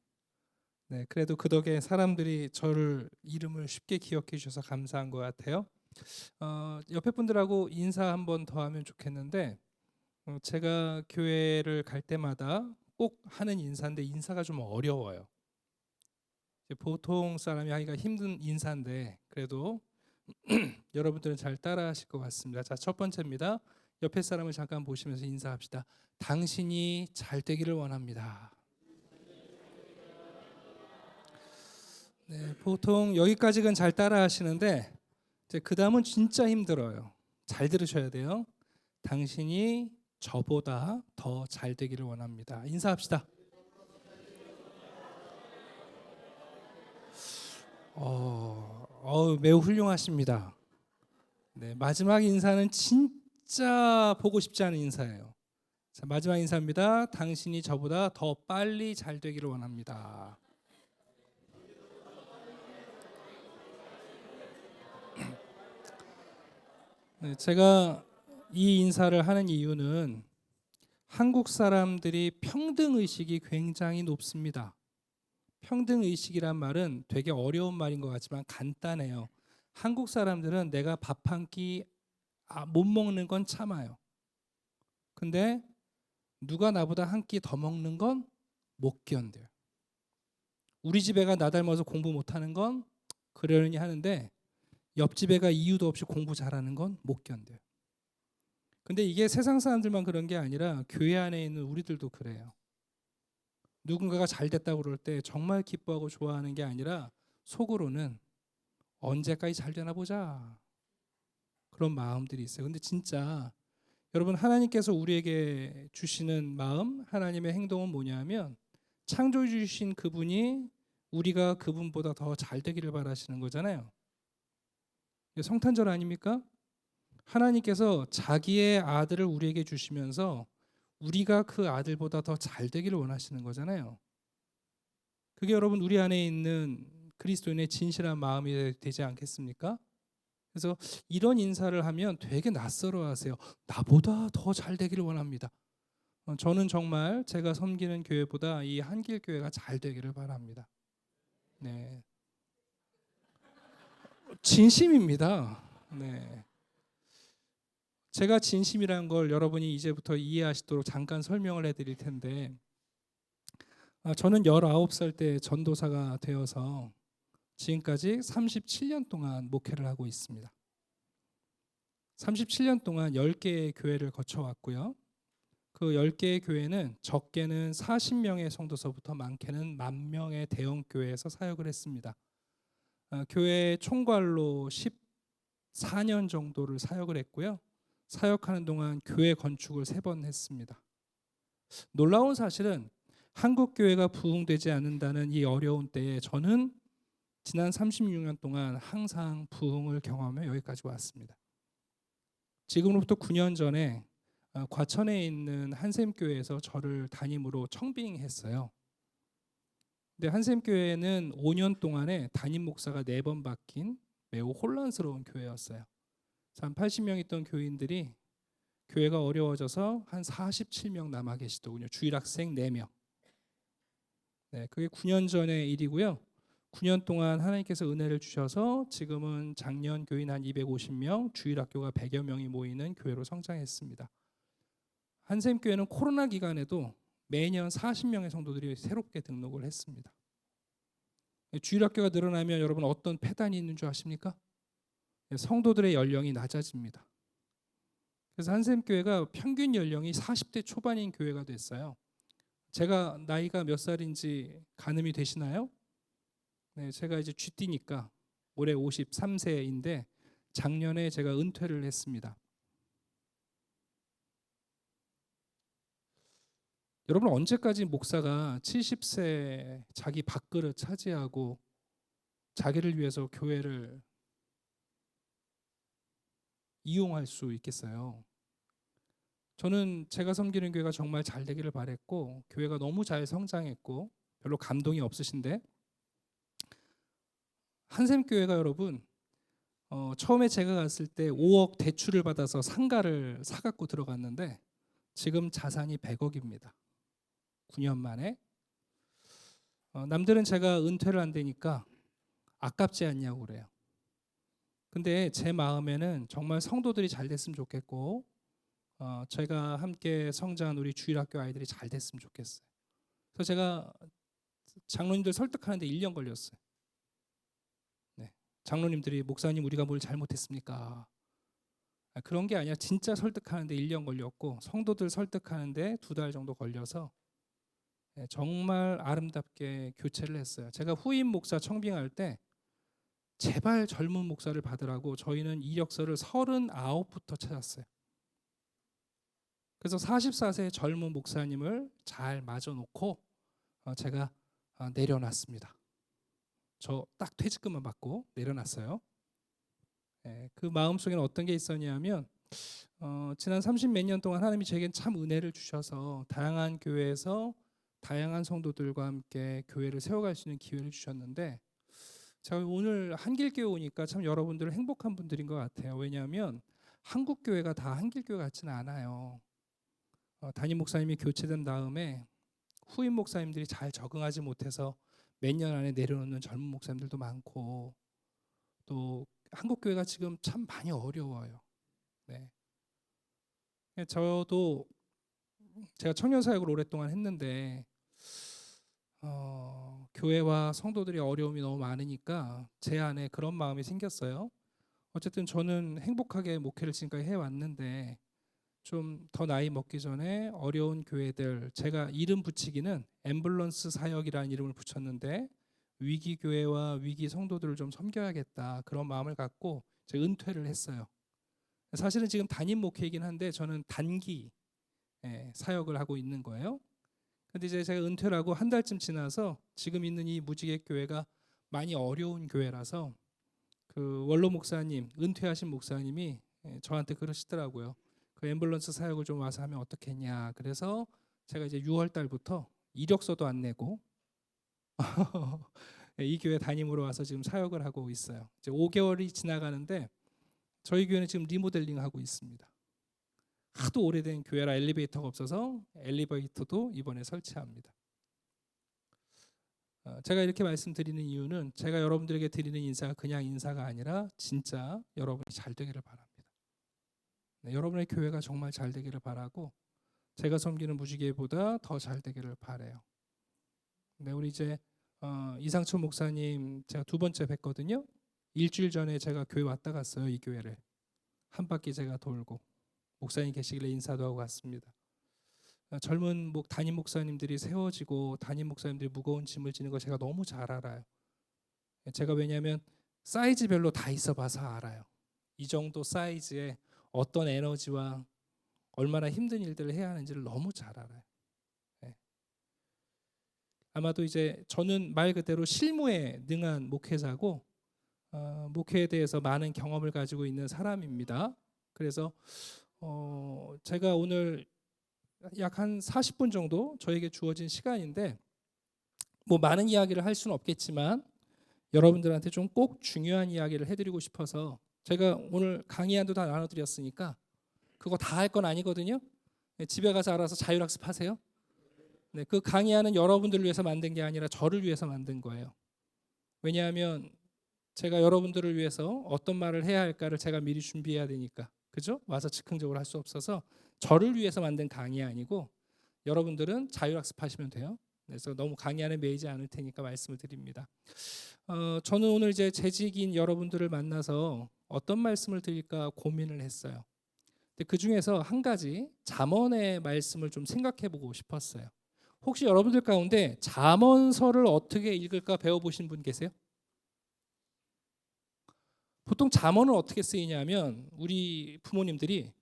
네, 그래도 그 덕에 사람들이 저를 이름을 쉽게 기억해 주셔서 감사한 것 같아요. 옆에 분들하고 인사 한번 더 하면 좋겠는데 제가 교회를 갈 때마다 꼭 하는 인사인데 인사가 좀 어려워요. 보통 사람이 하기가 힘든 인사인데 그래도 여러분들은 잘 따라하실 것 같습니다. 자, 첫 번째입니다. 옆에 사람을 잠깐 보시면서 인사합시다. 당신이 잘 되기를 원합니다. 네, 보통 여기까지는 잘 따라하시는데 그 다음은 진짜 힘들어요. 잘 들으셔야 돼요. 당신이 저보다 더 잘 되기를 원합니다. 인사합시다. 매우 훌륭하십니다. 네, 마지막 인사는 진짜 보고 싶지 않은 인사예요. 자, 마지막 인사입니다. 당신이 저보다 더 빨리 잘 되기를 원합니다. 네, 제가 이 인사를 하는 이유는 한국 사람들이 평등 의식이 굉장히 높습니다. 평등 의식이란 말은 되게 어려운 말인 것 같지만 간단해요. 한국 사람들은 내가 밥 한 끼 못 먹는 건 참아요. 근데 누가 나보다 한 끼 더 먹는 건 못 견뎌요. 우리 집 애가 나 닮아서 공부 못하는 건 그러려니 하는데 옆집 애가 이유도 없이 공부 잘하는 건 못 견뎌요. 근데 이게 세상 사람들만 그런 게 아니라 교회 안에 있는 우리들도 그래요. 누군가가 잘 됐다고 그럴 때 정말 기뻐하고 좋아하는 게 아니라 속으로는 언제까지 잘 되나 보자 그런 마음들이 있어요. 근데 진짜 여러분 하나님께서 우리에게 주시는 마음, 하나님의 행동은 뭐냐면 창조해 주신 그분이 우리가 그분보다 더 잘 되기를 바라시는 거잖아요. 성탄절 아닙니까? 하나님께서 자기의 아들을 우리에게 주시면서 우리가 그 아들보다 더 잘 되기를 원하시는 거잖아요. 그게 여러분 우리 안에 있는 그리스도인의 진실한 마음이 되지 않겠습니까? 그래서 이런 인사를 하면 되게 낯설어하세요. 나보다 더 잘 되기를 원합니다. 저는 정말 제가 섬기는 교회보다 이 한길교회가 잘 되기를 바랍니다. 네, 진심입니다. 네, 제가 진심이라는 걸 여러분이 이제부터 이해하시도록 잠깐 설명을 해드릴 텐데, 저는 19살 때 전도사가 되어서 지금까지 37년 동안 목회를 하고 있습니다. 37년 동안 10개의 교회를 거쳐왔고요. 그 10개의 교회는 적게는 40명의 성도서부터 많게는 10,000명의 대형 교회에서 사역을 했습니다. 교회 총괄로 14년 정도를 사역을 했고요. 사역하는 동안 교회 건축을 3번 했습니다. 놀라운 사실은 한국 교회가 부흥되지 않는다는 이 어려운 때에 저는 지난 36년 동안 항상 부흥을 경험하며 여기까지 왔습니다. 지금으로부터 9년 전에 과천에 있는 한샘교회에서 저를 담임으로 청빙했어요. 근데 한샘교회는 5년 동안에 담임 목사가 4번 바뀐 매우 혼란스러운 교회였어요. 한 80명 있던 교인들이 교회가 어려워져서 한 47명 남아 계시더군요. 주일학생 4명. 네, 그게 9년 전의 일이고요. 9년 동안 하나님께서 은혜를 주셔서 지금은 작년 교인 한 250명, 주일학교가 100여 명이 모이는 교회로 성장했습니다. 한샘교회는 코로나 기간에도 매년 40명의 성도들이 새롭게 등록을 했습니다. 주일학교가 늘어나면 여러분 어떤 폐단이 있는 줄 아십니까? 성도들의 연령이 낮아집니다. 그래서 한샘교회가 평균 연령이 40대 초반인 교회가 됐어요. 제가 나이가 몇 살인지 가늠이 되시나요? 네, 제가 이제 쥐띠니까 올해 53세인데 작년에 제가 은퇴를 했습니다. 여러분 언제까지 목사가 70세 자기 밥그릇 차지하고 자기를 위해서 교회를 이용할 수 있겠어요? 저는 제가 섬기는 교회가 정말 잘 되기를 바랬고 교회가 너무 잘 성장했고 별로 감동이 없으신데 한샘교회가 여러분 처음에 제가 갔을 때 5억 대출을 받아서 상가를 사갖고 들어갔는데 지금 자산이 100억입니다. 9년 만에. 남들은 제가 은퇴를 안 되니까 아깝지 않냐고 그래요. 근데 제 마음에는 정말 성도들이 잘 됐으면 좋겠고 제가 함께 성장한 우리 주일학교 아이들이 잘 됐으면 좋겠어요. 그래서 제가 장로님들 설득하는데 1년 걸렸어요. 네. 장로님들이 목사님 우리가 뭘 잘못했습니까? 그런 게 아니라 진짜 설득하는데 1년 걸렸고 성도들 설득하는데 2달 정도 걸려서 정말 아름답게 교체를 했어요. 제가 후임 목사 청빙할 때 제발 젊은 목사를 받으라고 저희는 이력서를 39부터 찾았어요. 그래서 44세 젊은 목사님을 잘 맞아놓고 제가 내려놨습니다. 저 딱 퇴직금만 받고 내려놨어요. 그 마음속에는 어떤 게 있었냐면 지난 30몇 년 동안 하나님이 제겐 참 은혜를 주셔서 다양한 교회에서 다양한 성도들과 함께 교회를 세워갈 수 있는 기회를 주셨는데 제가 오늘 한길교회 오니까 참 여러분들 행복한 분들인 것 같아요. 왜냐하면 한국 교회가 다 한길교회 같지는 않아요. 담임 목사님이 교체된 다음에 후임 목사님들이 잘 적응하지 못해서 몇 년 안에 내려놓는 젊은 목사님들도 많고 또 한국 교회가 지금 참 많이 어려워요. 네. 저도 제가 청년 사역을 오랫동안 했는데 교회와 성도들이 어려움이 너무 많으니까 제 안에 그런 마음이 생겼어요. 어쨌든 저는 행복하게 목회를 지금까지 해왔는데 좀 더 나이 먹기 전에 어려운 교회들 제가 이름 붙이기는 앰뷸런스 사역이라는 이름을 붙였는데 위기 교회와 위기 성도들을 좀 섬겨야겠다 그런 마음을 갖고 제가 은퇴를 했어요. 사실은 지금 담임 목회이긴 한데 저는 단기 사역을 하고 있는 거예요. 근데 이제 제가 은퇴를 하고 한 달쯤 지나서 지금 있는 이 무지개 교회가 많이 어려운 교회라서 그 원로 목사님 은퇴하신 목사님이 저한테 그러시더라고요. 그 앰뷸런스 사역을 좀 와서 하면 어떻겠냐. 그래서 제가 이제 6월 달부터 이력서도 안 내고 이 교회 담임으로 와서 지금 사역을 하고 있어요. 이제 5개월이 지나가는데 저희 교회는 지금 리모델링 하고 있습니다. 하도 오래된 교회라 엘리베이터가 없어서 엘리베이터도 이번에 설치합니다. 제가 이렇게 말씀드리는 이유는 제가 여러분들에게 드리는 인사가 그냥 인사가 아니라 진짜 여러분이 잘 되기를 바랍니다. 네, 여러분의 교회가 정말 잘 되기를 바라고 제가 섬기는 무지개보다 더 잘 되기를 바라요. 네, 우리 이제 이상철 목사님 제가 2번째 뵀거든요. 일주일 전에 제가 교회 왔다 갔어요. 이 교회를 한 바퀴 제가 돌고 목사님 계시길래 인사도 하고 갔습니다. 젊은 담임 목사님들이 세워지고 담임 목사님들이 무거운 짐을 지는 거 제가 너무 잘 알아요. 제가 왜냐하면 사이즈별로 다 있어봐서 알아요. 이 정도 사이즈에 어떤 에너지와 얼마나 힘든 일들을 해야 하는지를 너무 잘 알아요. 네. 아마도 이제 저는 말 그대로 실무에 능한 목회자고 목회에 대해서 많은 경험을 가지고 있는 사람입니다. 그래서 제가 오늘 약 한 40분 정도 저에게 주어진 시간인데 뭐 많은 이야기를 할 수는 없겠지만 여러분들한테 좀 꼭 중요한 이야기를 해드리고 싶어서 제가 오늘 강의안도 다 나눠드렸으니까 그거 다 할 건 아니거든요. 네, 집에 가서 알아서 자율학습하세요. 네, 그 강의안은 여러분들을 위해서 만든 게 아니라 저를 위해서 만든 거예요. 왜냐하면 제가 여러분들을 위해서 어떤 말을 해야 할까를 제가 미리 준비해야 되니까, 그죠? 와서 즉흥적으로 할 수 없어서 저를 위해서 만든 강의 아니고 여러분들은 자율학습하시면 돼요. 그래서 너무 강의안에 매이지 않을 테니까 말씀을 드립니다. 저는 오늘 이제 재직인 여러분들을 만나서 어떤 말씀을 드릴까 고민을 했어요. 근데 그 중에서 한 가지 잠언의 말씀을 좀 생각해보고 싶었어요. 혹시 여러분들 가운데 잠언서를 어떻게 읽을까 배워보신 분 계세요? 보통 잠언은 어떻게 쓰이냐면 우리 부모님들이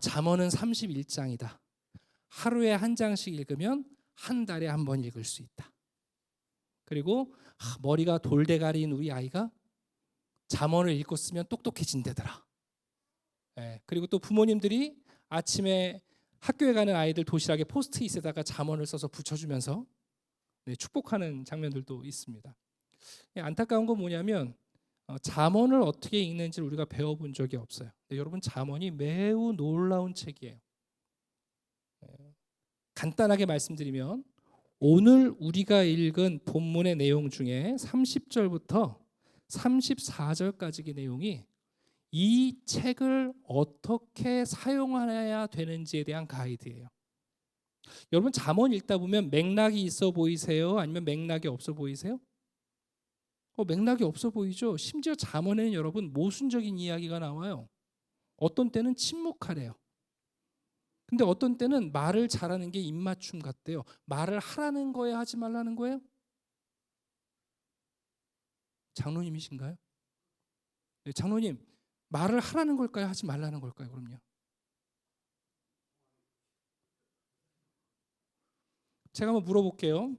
잠언은 31장이다. 하루에 한 장씩 읽으면 한 달에 한 번 읽을 수 있다. 그리고 머리가 돌대가리인 우리 아이가 잠언을 읽고 쓰면 똑똑해진다더라. 네, 그리고 또 부모님들이 아침에 학교에 가는 아이들 도시락에 포스트잇에다가 잠언을 써서 붙여주면서 축복하는 장면들도 있습니다. 안타까운 건 뭐냐면 잠언을 어떻게 읽는지를 우리가 배워본 적이 없어요. 여러분 잠언이 매우 놀라운 책이에요. 간단하게 말씀드리면 오늘 우리가 읽은 본문의 내용 중에 30절부터 34절까지의 내용이 이 책을 어떻게 사용해야 되는지에 대한 가이드예요. 여러분 잠언 읽다 보면 맥락이 있어 보이세요? 아니면 맥락이 없어 보이세요? 맥락이 없어 보이죠. 심지어 잠언에는 여러분 모순적인 이야기가 나와요. 어떤 때는 침묵하래요. 근데 어떤 때는 말을 잘하는 게 입맞춤 같대요. 말을 하라는 거예요? 하지 말라는 거예요? 장로님이신가요? 네, 장로님, 말을 하라는 걸까요? 하지 말라는 걸까요? 그럼요. 제가 한번 물어볼게요.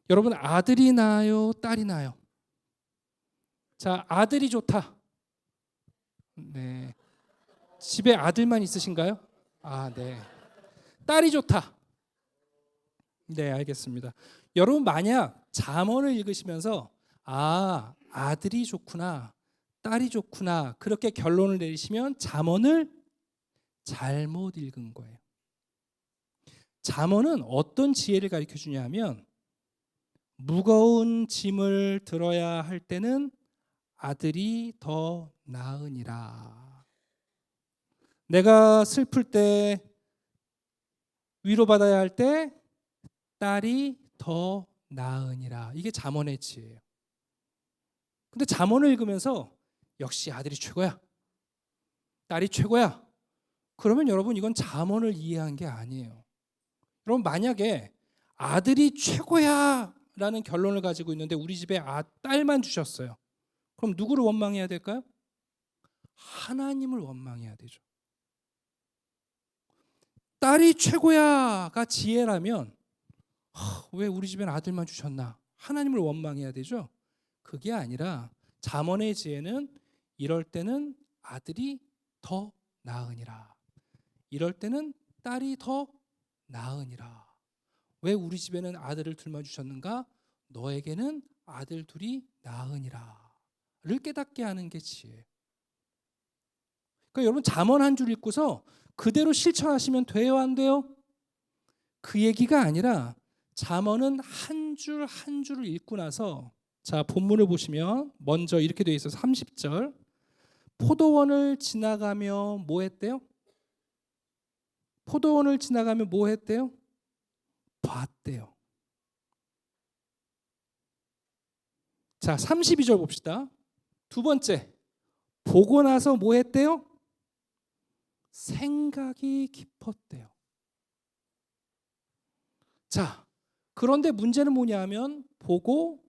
여러분 아들이 나요? 딸이 나요? 자, 아들이 좋다. 네. 집에 아들만 있으신가요? 네. 딸이 좋다. 네, 알겠습니다. 여러분 만약 잠언을 읽으시면서 아들이 좋구나, 딸이 좋구나 그렇게 결론을 내리시면 잠언을 잘못 읽은 거예요. 잠언은 어떤 지혜를 가르쳐 주냐면 무거운 짐을 들어야 할 때는 아들이 더 나으니라. 내가 슬플 때 위로받아야 할 때 딸이 더 나으니라. 이게 잠언의 지혜예요. 근데 잠언을 읽으면서 역시 아들이 최고야, 딸이 최고야, 그러면 여러분 이건 잠언을 이해한 게 아니에요. 여러분 만약에 아들이 최고야 라는 결론을 가지고 있는데 우리 집에 딸만 주셨어요. 그럼 누구를 원망해야 될까요? 하나님을 원망해야 되죠. 딸이 최고야가 지혜라면 왜 우리 집엔 아들만 주셨나? 하나님을 원망해야 되죠. 그게 아니라 잠언의 지혜는 이럴 때는 아들이 더 나으니라, 이럴 때는 딸이 더 나으니라. 왜 우리 집에는 아들을 둘만 주셨는가? 너에게는 아들 둘이 나으니라를 깨닫게 하는 게 지혜예요. 그러니까 여러분 잠언 한 줄 읽고서 그대로 실천하시면 돼요, 안 돼요? 그 얘기가 아니라 잠언은 한 줄 한 줄을 읽고 나서 자 본문을 보시면 먼저 이렇게 되어 있어서 30절 포도원을 지나가며 뭐 했대요? 포도원을 지나가며 뭐 했대요? 봤대요. 자 32절 봅시다. 두 번째 보고 나서 뭐 했대요? 생각이 깊었대요. 자, 그런데 문제는 뭐냐면 보고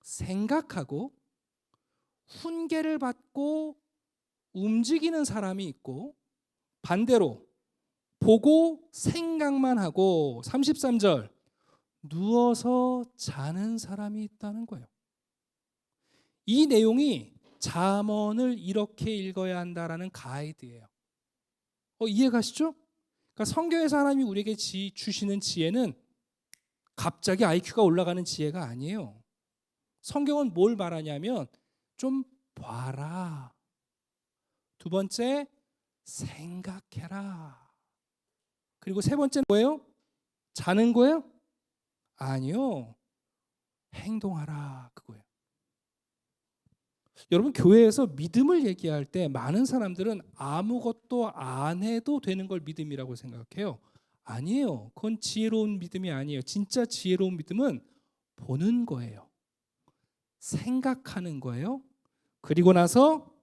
생각하고 훈계를 받고 움직이는 사람이 있고 반대로 보고 생각만 하고 33절 누워서 자는 사람이 있다는 거예요. 이 내용이 잠언을 이렇게 읽어야 한다라는 가이드예요. 이해가시죠? 그러니까 성경에서 하나님이 우리에게 주시는 지혜는 갑자기 IQ가 올라가는 지혜가 아니에요. 성경은 뭘 말하냐면 좀 봐라. 두 번째 생각해라. 그리고 세 번째는 뭐예요? 자는 거예요? 아니요. 행동하라 그거예요. 여러분 교회에서 믿음을 얘기할 때 많은 사람들은 아무것도 안 해도 되는 걸 믿음이라고 생각해요. 아니에요. 그건 지혜로운 믿음이 아니에요. 진짜 지혜로운 믿음은 보는 거예요. 생각하는 거예요. 그리고 나서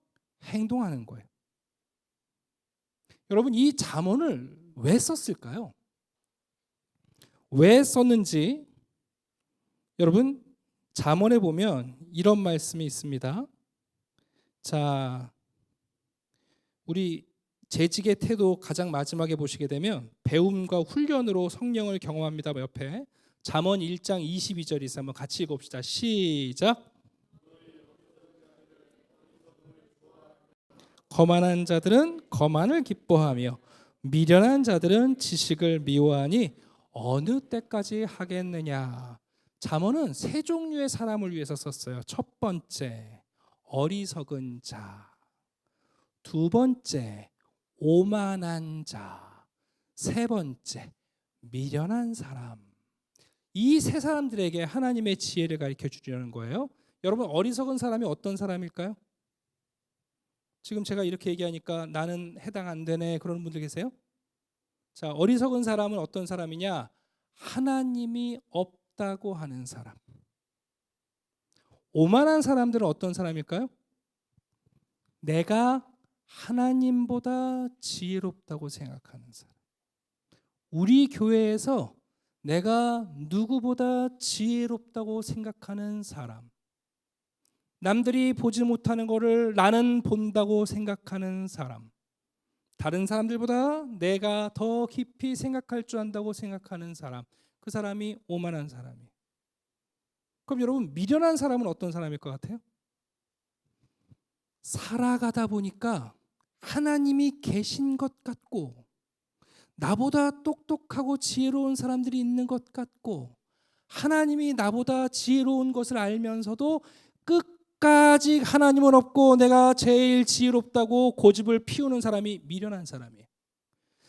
행동하는 거예요. 여러분 이 잠언을 왜 썼을까요? 왜 썼는지 여러분 잠언에 보면 이런 말씀이 있습니다. 자, 우리 재직의 태도 가장 마지막에 보시게 되면 배움과 훈련으로 성령을 경험합니다. 옆에 잠언 1장 22절 있어요. 한번 같이 읽어봅시다. 시작. 거만한 자들은 거만을 기뻐하며 미련한 자들은 지식을 미워하니 어느 때까지 하겠느냐. 잠언은 세 종류의 사람을 위해서 썼어요. 첫 번째 어리석은 자, 두 번째 오만한 자, 세 번째 미련한 사람. 이 세 사람들에게 하나님의 지혜를 가르쳐 주려는 거예요. 여러분 어리석은 사람이 어떤 사람일까요? 지금 제가 이렇게 얘기하니까 나는 해당 안 되네 그러는 분들 계세요? 자, 어리석은 사람은 어떤 사람이냐? 하나님이 없다고 하는 사람. 오만한 사람들은 어떤 사람일까요? 내가 하나님보다 지혜롭다고 생각하는 사람. 우리 교회에서 내가 누구보다 지혜롭다고 생각하는 사람. 남들이 보지 못하는 것을 나는 본다고 생각하는 사람. 다른 사람들보다 내가 더 깊이 생각할 줄 안다고 생각하는 사람. 그 사람이 오만한 사람이에요. 그럼 여러분 미련한 사람은 어떤 사람일 것 같아요? 살아가다 보니까 하나님이 계신 것 같고 나보다 똑똑하고 지혜로운 사람들이 있는 것 같고 하나님이 나보다 지혜로운 것을 알면서도 끝까지 하나님은 없고 내가 제일 지혜롭다고 고집을 피우는 사람이 미련한 사람이에요.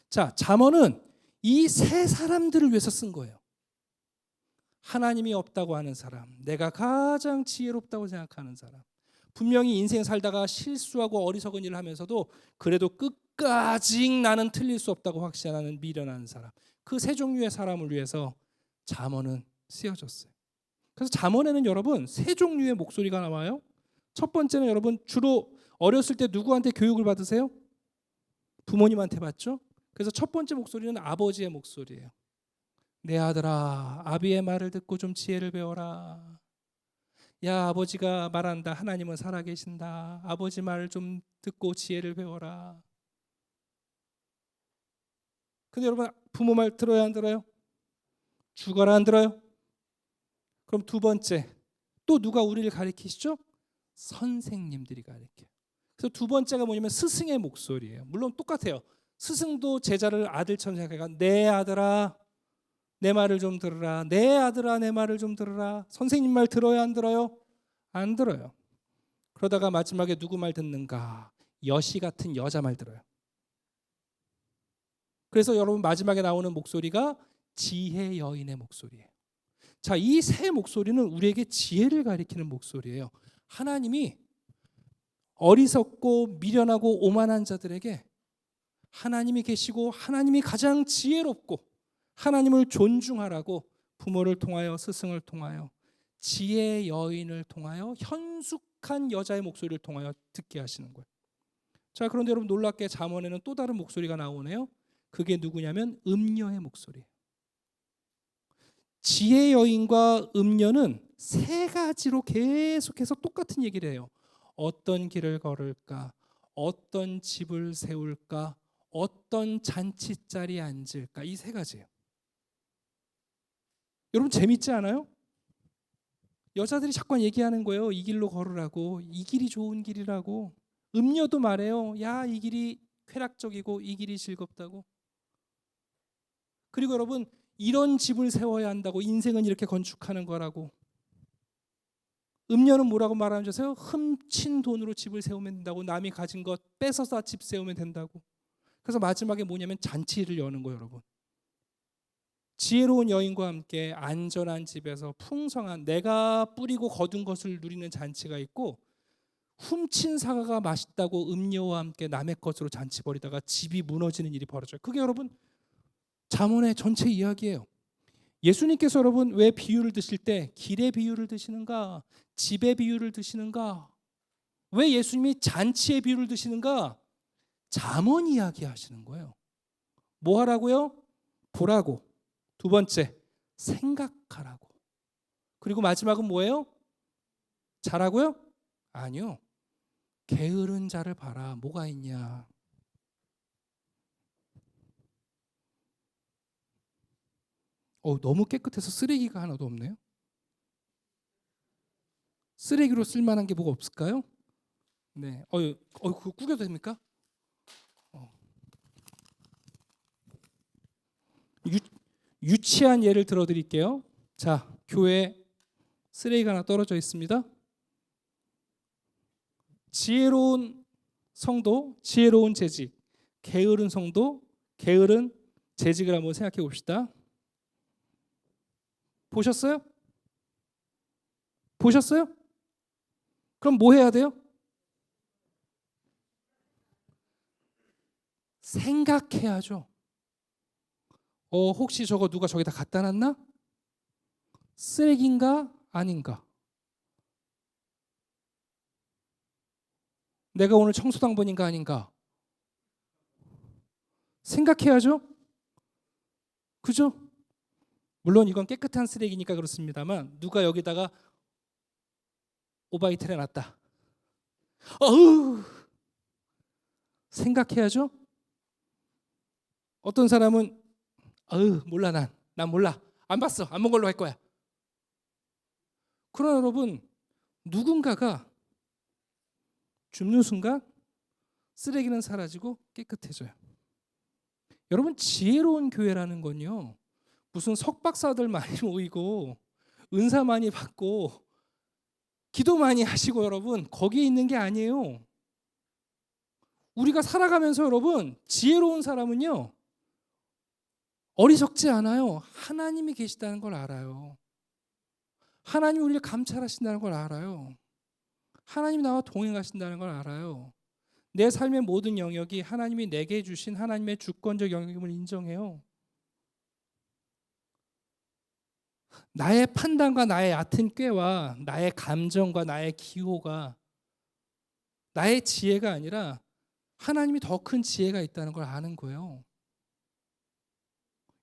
자, 잠언은 이 세 사람들을 위해서 쓴 거예요. 하나님이 없다고 하는 사람, 내가 가장 지혜롭다고 생각하는 사람, 분명히 인생 살다가 실수하고 어리석은 일을 하면서도 그래도 끝까지 나는 틀릴 수 없다고 확신하는 미련한 사람. 그 세 종류의 사람을 위해서 잠언은 쓰여졌어요. 그래서 잠언에는 여러분 세 종류의 목소리가 나와요. 첫 번째는 여러분 주로 어렸을 때 누구한테 교육을 받으세요? 부모님한테 받죠. 그래서 첫 번째 목소리는 아버지의 목소리예요. 내 아들아, 아비의 말을 듣고 좀 지혜를 배워라. 야, 아버지가 말한다. 하나님은 살아계신다. 아버지 말을 좀 듣고 지혜를 배워라. 근데 여러분 부모 말 들어야 안 들어요? 죽어라 안 들어요? 그럼 두 번째 또 누가 우리를 가르치시죠? 선생님들이 가르쳐요. 그래서 두 번째가 뭐냐면 스승의 목소리예요. 물론 똑같아요. 스승도 제자를 아들처럼 생각해가 내 아들아 내 말을 좀 들으라. 내 아들아 내 말을 좀 들으라. 선생님 말 들어요 안 들어요? 안 들어요. 그러다가 마지막에 누구 말 듣는가? 여시 같은 여자 말 들어요. 그래서 여러분 마지막에 나오는 목소리가 지혜 여인의 목소리예요. 자, 이 세 목소리는 우리에게 지혜를 가리키는 목소리예요. 하나님이 어리석고 미련하고 오만한 자들에게 하나님이 계시고 하나님이 가장 지혜롭고 하나님을 존중하라고 부모를 통하여 스승을 통하여 지혜 여인을 통하여 현숙한 여자의 목소리를 통하여 듣게 하시는 거예요. 자, 그런데 여러분 놀랍게 잠언에는 또 다른 목소리가 나오네요. 그게 누구냐면 음녀의 목소리예요. 지혜 여인과 음녀는 세 가지로 계속해서 똑같은 얘기를 해요. 어떤 길을 걸을까? 어떤 집을 세울까? 어떤 잔치자리에 앉을까? 이 세 가지예요. 여러분 재밌지 않아요? 여자들이 자꾸 얘기하는 거예요. 이 길로 걸으라고. 이 길이 좋은 길이라고. 음녀도 말해요. 야, 이 길이 쾌락적이고 이 길이 즐겁다고. 그리고 여러분 이런 집을 세워야 한다고. 인생은 이렇게 건축하는 거라고. 음녀는 뭐라고 말하는 줄 아세요? 훔친 돈으로 집을 세우면 된다고. 남이 가진 것 뺏어서 집 세우면 된다고. 그래서 마지막에 뭐냐면 잔치를 여는 거예요, 여러분. 지혜로운 여인과 함께 안전한 집에서 풍성한 내가 뿌리고 거둔 것을 누리는 잔치가 있고, 훔친 사과가 맛있다고 음료와 함께 남의 것으로 잔치 벌이다가 집이 무너지는 일이 벌어져요. 그게 여러분 잠언의 전체 이야기예요. 예수님께서 여러분 왜 비유를 드실 때 길의 비유를 드시는가? 집의 비유를 드시는가? 왜 예수님이 잔치의 비유를 드시는가? 잠언 이야기 하시는 거예요. 뭐 하라고요? 보라고. 두 번째, 생각하라고. 그리고 마지막은 뭐예요? 자라고요? 아니요. 게으른 자를 봐라. 뭐가 있냐? 너무 깨끗해서 쓰레기가 하나도 없네요. 쓰레기로 쓸만한 게 뭐가 없을까요? 네. 그거 구겨도 됩니까? 유치한 예를 들어드릴게요. 자, 교회에 쓰레기가 하나 떨어져 있습니다. 지혜로운 성도, 지혜로운 재직, 게으른 성도, 게으른 재직을 한번 생각해 봅시다. 보셨어요? 보셨어요? 그럼 뭐 해야 돼요? 생각해야죠. 혹시 저거 누가 저기다 갖다 놨나? 쓰레기인가? 아닌가? 내가 오늘 청소당번인가 아닌가? 생각해야죠. 그죠? 물론 이건 깨끗한 쓰레기니까 그렇습니다만 누가 여기다가 오바이트를 해놨다. 생각해야죠. 어떤 사람은 몰라 난 몰라. 안 봤어. 안 본 걸로 할 거야. 그러나 여러분 누군가가 줍는 순간 쓰레기는 사라지고 깨끗해져요. 여러분 지혜로운 교회라는 건요. 무슨 석박사들 많이 모이고 은사 많이 받고 기도 많이 하시고 여러분 거기에 있는 게 아니에요. 우리가 살아가면서 여러분 지혜로운 사람은요. 어리석지 않아요. 하나님이 계시다는 걸 알아요. 하나님이 우리를 감찰하신다는 걸 알아요. 하나님이 나와 동행하신다는 걸 알아요. 내 삶의 모든 영역이 하나님이 내게 주신 하나님의 주권적 영역임을 인정해요. 나의 판단과 나의 얕은 꾀와 나의 감정과 나의 기호가 나의 지혜가 아니라 하나님이 더 큰 지혜가 있다는 걸 아는 거예요.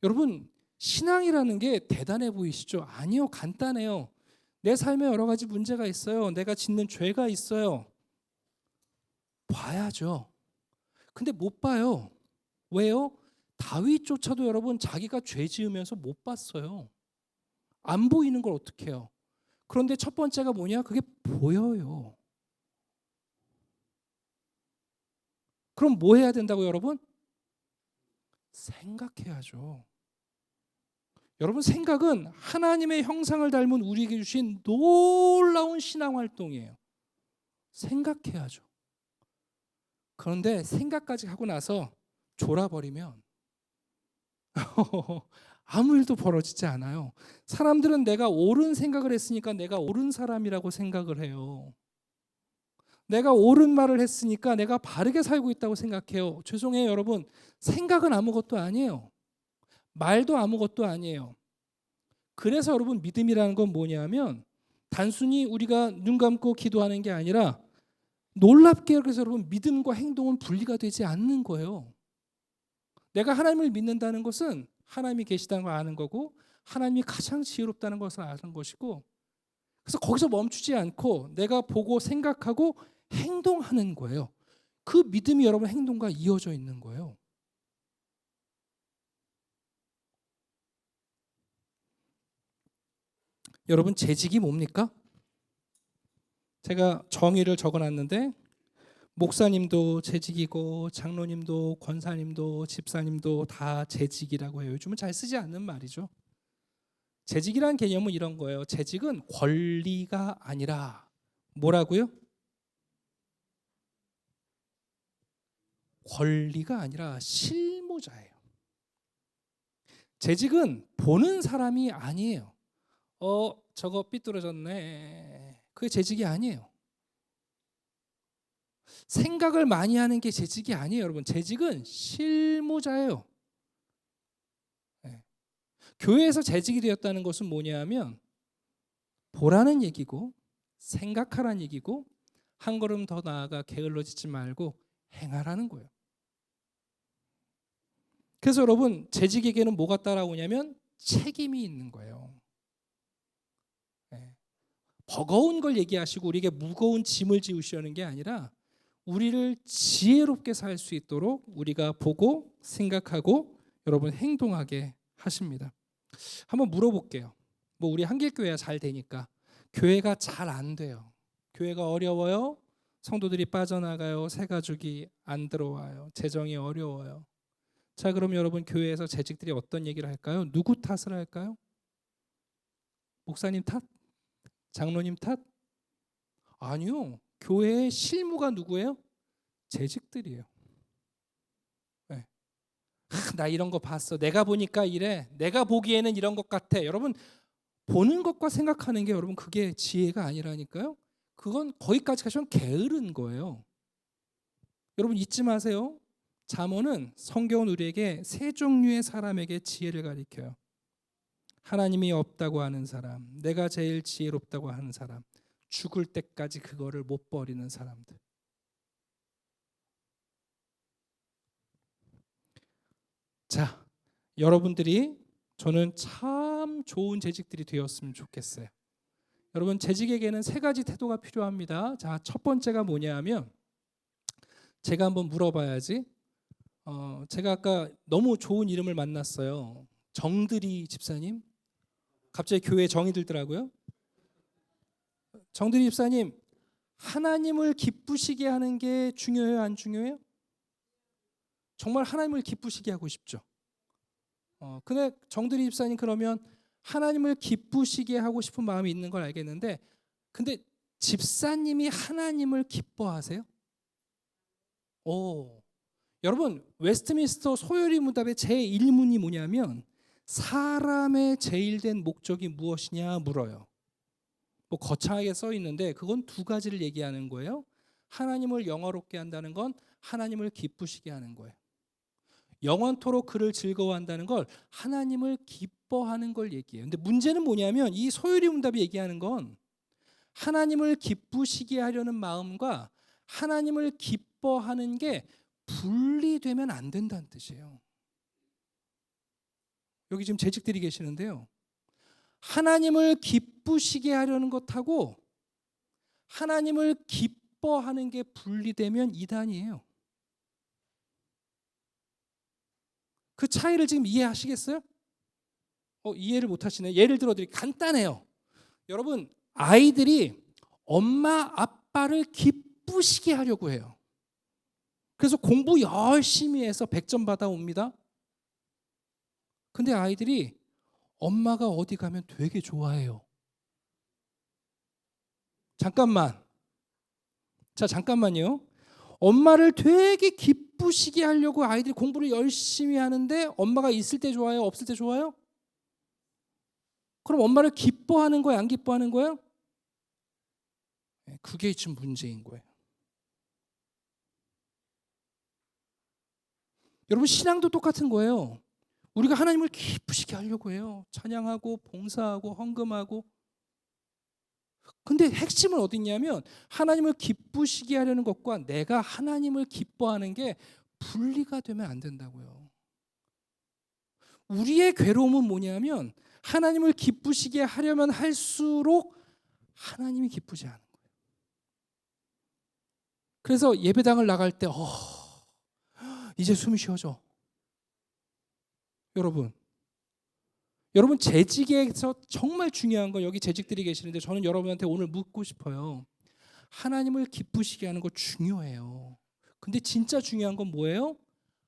여러분 신앙이라는 게 대단해 보이시죠? 아니요, 간단해요. 내 삶에 여러 가지 문제가 있어요. 내가 짓는 죄가 있어요. 봐야죠. 근데 못 봐요. 왜요? 다윗조차도 여러분 자기가 죄 지으면서 못 봤어요. 안 보이는 걸 어떻게 해요? 그런데 첫 번째가 뭐냐? 그게 보여요. 그럼 뭐 해야 된다고 여러분? 생각해야죠. 여러분, 생각은 하나님의 형상을 닮은 우리에게 주신 놀라운 신앙 활동이에요. 생각해야죠. 그런데 생각까지 하고 나서 졸아버리면 아무 일도 벌어지지 않아요. 사람들은 내가 옳은 생각을 했으니까 내가 옳은 사람이라고 생각을 해요. 내가 옳은 말을 했으니까 내가 바르게 살고 있다고 생각해요. 죄송해요, 여러분. 생각은 아무것도 아니에요. 말도 아무것도 아니에요. 그래서 여러분, 믿음이라는 건 뭐냐면 단순히 우리가 눈 감고 기도하는 게 아니라 놀랍게, 그래서 여러분, 믿음과 행동은 분리가 되지 않는 거예요. 내가 하나님을 믿는다는 것은 하나님이 계시다는 걸 아는 거고, 하나님이 가장 지혜롭다는 것을 아는 것이고, 그래서 거기서 멈추지 않고 내가 보고 생각하고 행동하는 거예요. 그 믿음이 여러분 행동과 이어져 있는 거예요. 여러분, 재직이 뭡니까? 제가 정의를 적어놨는데 목사님도 재직이고 장로님도 권사님도 집사님도 다 재직이라고 해요. 요즘은 잘 쓰지 않는 말이죠. 재직이라는 개념은 이런 거예요. 재직은 권리가 아니라 뭐라고요? 권리가 아니라 실무자예요. 재직은 보는 사람이 아니에요. 저거 삐뚤어졌네. 그게 재직이 아니에요. 생각을 많이 하는 게 재직이 아니에요, 여러분. 재직은 실무자예요. 네. 교회에서 재직이 되었다는 것은 뭐냐면 보라는 얘기고 생각하라는 얘기고 한 걸음 더 나아가 게을러지지 말고 행하라는 거예요. 그래서 여러분, 재직에게는 뭐가 따라오냐면 책임이 있는 거예요. 네. 버거운 걸 얘기하시고 우리에게 무거운 짐을 지우시려는 게 아니라 우리를 지혜롭게 살 수 있도록 우리가 보고 생각하고 여러분 행동하게 하십니다. 한번 물어볼게요. 뭐 우리 한길교회가 잘 되니까 교회가 잘 안 돼요. 교회가 어려워요. 성도들이 빠져나가요. 새 가족이 안 들어와요. 재정이 어려워요. 자, 그럼 여러분, 교회에서 재직들이 어떤 얘기를 할까요? 누구 탓을 할까요? 목사님 탓? 장로님 탓? 아니요. 교회의 실무가 누구예요? 재직들이에요. 네. 나 이런 거 봤어. 내가 보니까 이래. 내가 보기에는 이런 것 같아. 여러분, 보는 것과 생각하는 게 여러분 그게 지혜가 아니라니까요. 그건 거기까지 가시면 게으른 거예요. 여러분, 잊지 마세요. 잠언은, 성경은 우리에게 세 종류의 사람에게 지혜를 가리켜요. 하나님이 없다고 하는 사람, 내가 제일 지혜롭다고 하는 사람, 죽을 때까지 그거를 못 버리는 사람들. 자, 여러분들이 저는 참 좋은 재직들이 되었으면 좋겠어요. 여러분, 재직에게는 세 가지 태도가 필요합니다. 자, 첫 번째가 뭐냐면 제가 한번 물어봐야지. 제가 아까 너무 좋은 이름을 만났어요. 정들이 집사님. 갑자기 교회에 정이 들더라고요. 정들이 집사님, 하나님을 기쁘시게 하는 게 중요해요, 안 중요해요? 정말 하나님을 기쁘시게 하고 싶죠. 근데 정들이 집사님, 그러면 하나님을 기쁘시게 하고 싶은 마음이 있는 걸 알겠는데, 근데 집사님이 하나님을 기뻐하세요? 여러분, 웨스트민스터 소요리 문답의 제1문이 뭐냐면 사람의 제일된 목적이 무엇이냐 물어요. 뭐 거창하게 써 있는데 그건 두 가지를 얘기하는 거예요. 하나님을 영화롭게 한다는 건 하나님을 기쁘시게 하는 거예요. 영원토록 그를 즐거워한다는 걸 하나님을 기뻐하는 걸 얘기해요. 근데 문제는 뭐냐면 이 소요리 문답이 얘기하는 건 하나님을 기쁘시게 하려는 마음과 하나님을 기뻐하는 게 분리되면 안 된다는 뜻이에요. 여기 지금 재직들이 계시는데요. 하나님을 기쁘시게 하려는 것하고 하나님을 기뻐하는 게 분리되면 이단이에요. 그 차이를 지금 이해하시겠어요? 이해를 못 하시네. 예를 들어 드릴게요. 간단해요. 여러분, 아이들이 엄마 아빠를 기쁘시게 하려고 해요. 그래서 공부 열심히 해서 100점 받아옵니다. 근데 아이들이 엄마가 어디 가면 되게 좋아해요. 잠깐만. 자, 잠깐만요. 엄마를 되게 기쁘시게 하려고 아이들이 공부를 열심히 하는데 엄마가 있을 때 좋아요? 없을 때 좋아요? 그럼 엄마를 기뻐하는 거예요? 안 기뻐하는 거예요? 그게 지금 문제인 거예요. 여러분, 신앙도 똑같은 거예요. 우리가 하나님을 기쁘시게 하려고 해요. 찬양하고 봉사하고 헌금하고. 근데 핵심은 어디 있냐면 하나님을 기쁘시게 하려는 것과 내가 하나님을 기뻐하는 게 분리가 되면 안 된다고요. 우리의 괴로움은 뭐냐면 하나님을 기쁘시게 하려면 할수록 하나님이 기쁘지 않은 거예요. 그래서 예배당을 나갈 때 이제 숨이 쉬어져. 여러분 재직에서 정말 중요한 건, 여기 재직들이 계시는데 저는 여러분한테 오늘 묻고 싶어요. 하나님을 기쁘시게 하는 거 중요해요. 근데 진짜 중요한 건 뭐예요?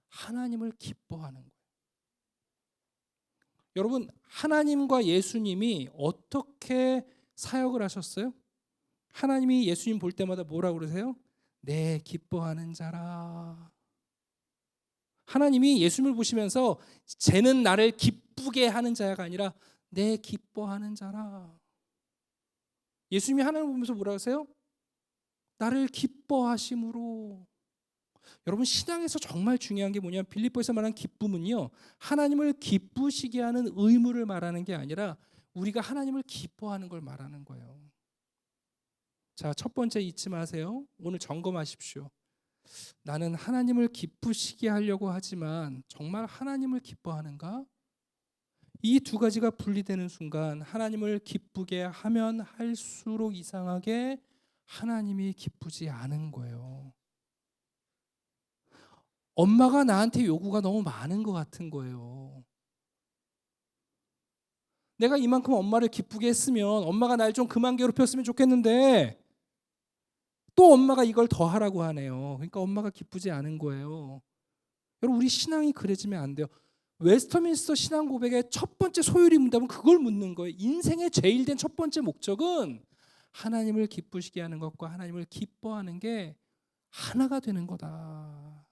하나님을 기뻐하는 거예요. 여러분, 하나님과 예수님이 어떻게 사역을 하셨어요? 하나님이 예수님 볼 때마다 뭐라고 그러세요? 내 기뻐하는 자라. 하나님이 예수님을 보시면서 쟤는 나를 기쁘게 하는 자가 아니라 내 기뻐하는 자라. 예수님이 하나님을 보면서 뭐라고 하세요? 나를 기뻐하심으로. 여러분, 신앙에서 정말 중요한 게 뭐냐면 빌립보에서 말하는 기쁨은요, 하나님을 기쁘시게 하는 의무를 말하는 게 아니라 우리가 하나님을 기뻐하는 걸 말하는 거예요. 자, 첫 번째 잊지 마세요. 오늘 점검하십시오. 나는 하나님을 기쁘시게 하려고 하지만 정말 하나님을 기뻐하는가? 이 두 가지가 분리되는 순간 하나님을 기쁘게 하면 할수록 이상하게 하나님이 기쁘지 않은 거예요. 엄마가 나한테 요구가 너무 많은 것 같은 거예요. 내가 이만큼 엄마를 기쁘게 했으면 엄마가 날 좀 그만 괴롭혔으면 좋겠는데 또 엄마가 이걸 더 하라고 하네요. 그러니까 엄마가 기쁘지 않은 거예요. 여러분, 우리 신앙이 그래지면 안 돼요. 웨스터민스터 신앙 고백의 첫 번째 소요리 문답은 그걸 묻는 거예요. 인생의 제일 된 첫 번째 목적은 하나님을 기쁘시게 하는 것과 하나님을 기뻐하는 게 하나가 되는 거다.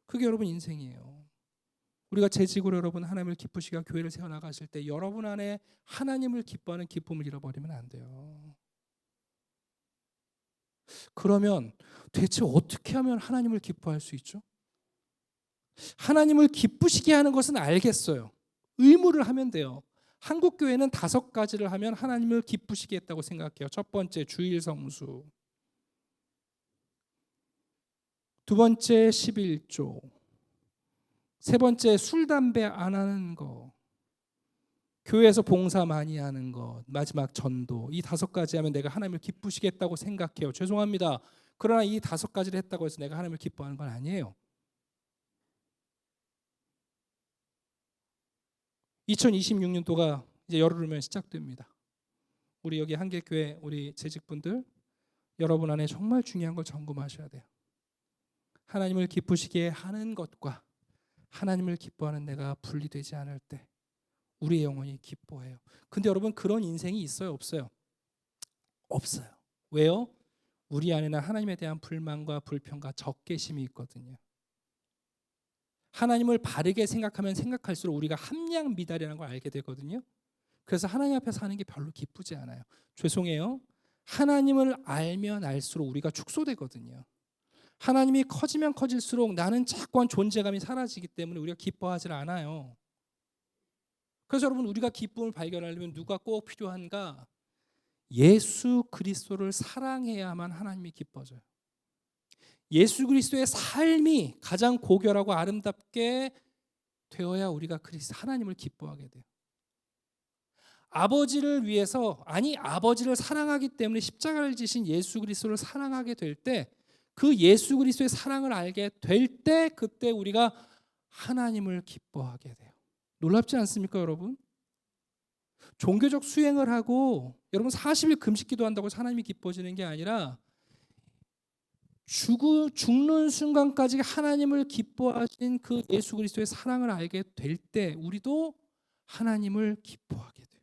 그게 여러분 인생이에요. 우리가 재직으로 여러분 하나님을 기쁘시게 하고 교회를 세워나가실 때 여러분 안에 하나님을 기뻐하는 기쁨을 잃어버리면 안 돼요. 그러면 대체 어떻게 하면 하나님을 기뻐할 수 있죠? 하나님을 기쁘시게 하는 것은 알겠어요. 의무를 하면 돼요. 한국 교회는 5가지를 하면 하나님을 기쁘시게 했다고 생각해요. 첫 번째, 주일 성수. 두 번째, 11조. 세 번째, 술 담배 안 하는 거. 교회에서 봉사 많이 하는 것. 마지막, 전도. 이 5가지 하면 내가 하나님을 기쁘시게 했다고 생각해요. 죄송합니다. 그러나 이 5가지를 했다고 해서 내가 하나님을 기뻐하는 건 아니에요. 2026년도가 이제 열흘이면 시작됩니다. 우리 여기 한길교회 우리 재직분들, 여러분 안에 정말 중요한 걸 점검하셔야 돼요. 하나님을 기쁘시게 하는 것과 하나님을 기뻐하는 내가 분리되지 않을 때 우리의 영혼이 기뻐해요. 근데 여러분, 그런 인생이 있어요, 없어요? 없어요. 왜요? 우리 안에는 하나님에 대한 불만과 불평과 적개심이 있거든요. 하나님을 바르게 생각하면 생각할수록 우리가 함량 미달이라는 걸 알게 되거든요. 그래서 하나님 앞에 사는 게 별로 기쁘지 않아요. 죄송해요. 하나님을 알면 알수록 우리가 축소되거든요. 하나님이 커지면 커질수록 나는 자꾸한 존재감이 사라지기 때문에 우리가 기뻐하지 않아요. 그래서 여러분, 우리가 기쁨을 발견하려면 누가 꼭 필요한가? 예수 그리스도를 사랑해야만 하나님이 기뻐져요. 예수 그리스도의 삶이 가장 고결하고 아름답게 되어야 우리가 하나님을 기뻐하게 돼요. 아버지를 위해서, 아버지를 사랑하기 때문에 십자가를 지신 예수 그리스도를 사랑하게 될 때, 그 예수 그리스도의 사랑을 알게 될 때, 그때 우리가 하나님을 기뻐하게 돼요. 놀랍지 않습니까, 여러분? 종교적 수행을 하고 여러분 40일 금식 기도한다고 해서 하나님이 기뻐지는 게 아니라 죽는 순간까지 하나님을 기뻐하신 그 예수 그리스도의 사랑을 알게 될 때 우리도 하나님을 기뻐하게 돼요.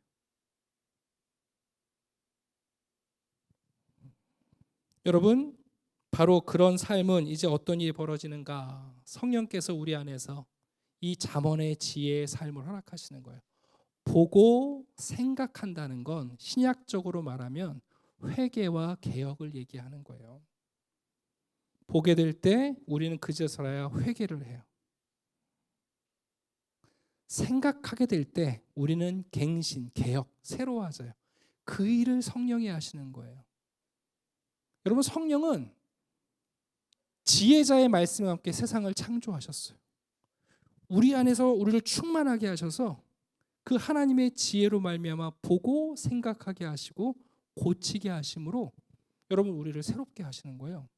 여러분, 바로 그런 삶은 이제 어떤 일이 벌어지는가? 성령께서 우리 안에서 이 잠언의 지혜의 삶을 허락하시는 거예요. 보고 생각한다는 건 신약적으로 말하면 회개와 개혁을 얘기하는 거예요. 보게 될 때 우리는 그제서야 회개를 해요. 생각하게 될 때 우리는 갱신, 개혁, 새로워져요. 그 일을 성령이 하시는 거예요. 여러분, 성령은 지혜자의 말씀과 함께 세상을 창조하셨어요. 우리 안에서 우리를 충만하게 하셔서 그 하나님의 지혜로 말미암아 보고 생각하게 하시고 고치게 하심으로 여러분 우리를 새롭게 하시는 거예요.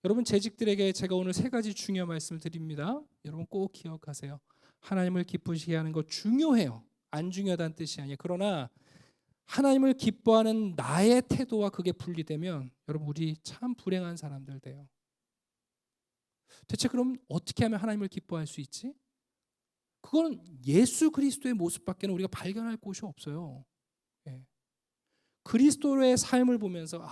여러분, 재직들에게 제가 오늘 3가지 중요한 말씀을 드립니다. 여러분 꼭 기억하세요. 하나님을 기쁘시게 하는 거 중요해요. 안 중요하다는 뜻이 아니에요. 그러나 하나님을 기뻐하는 나의 태도와 그게 분리되면 여러분 우리 참 불행한 사람들 돼요. 대체 그럼 어떻게 하면 하나님을 기뻐할 수 있지? 그건 예수 그리스도의 모습밖에 우리가 발견할 곳이 없어요. 예. 그리스도의 삶을 보면서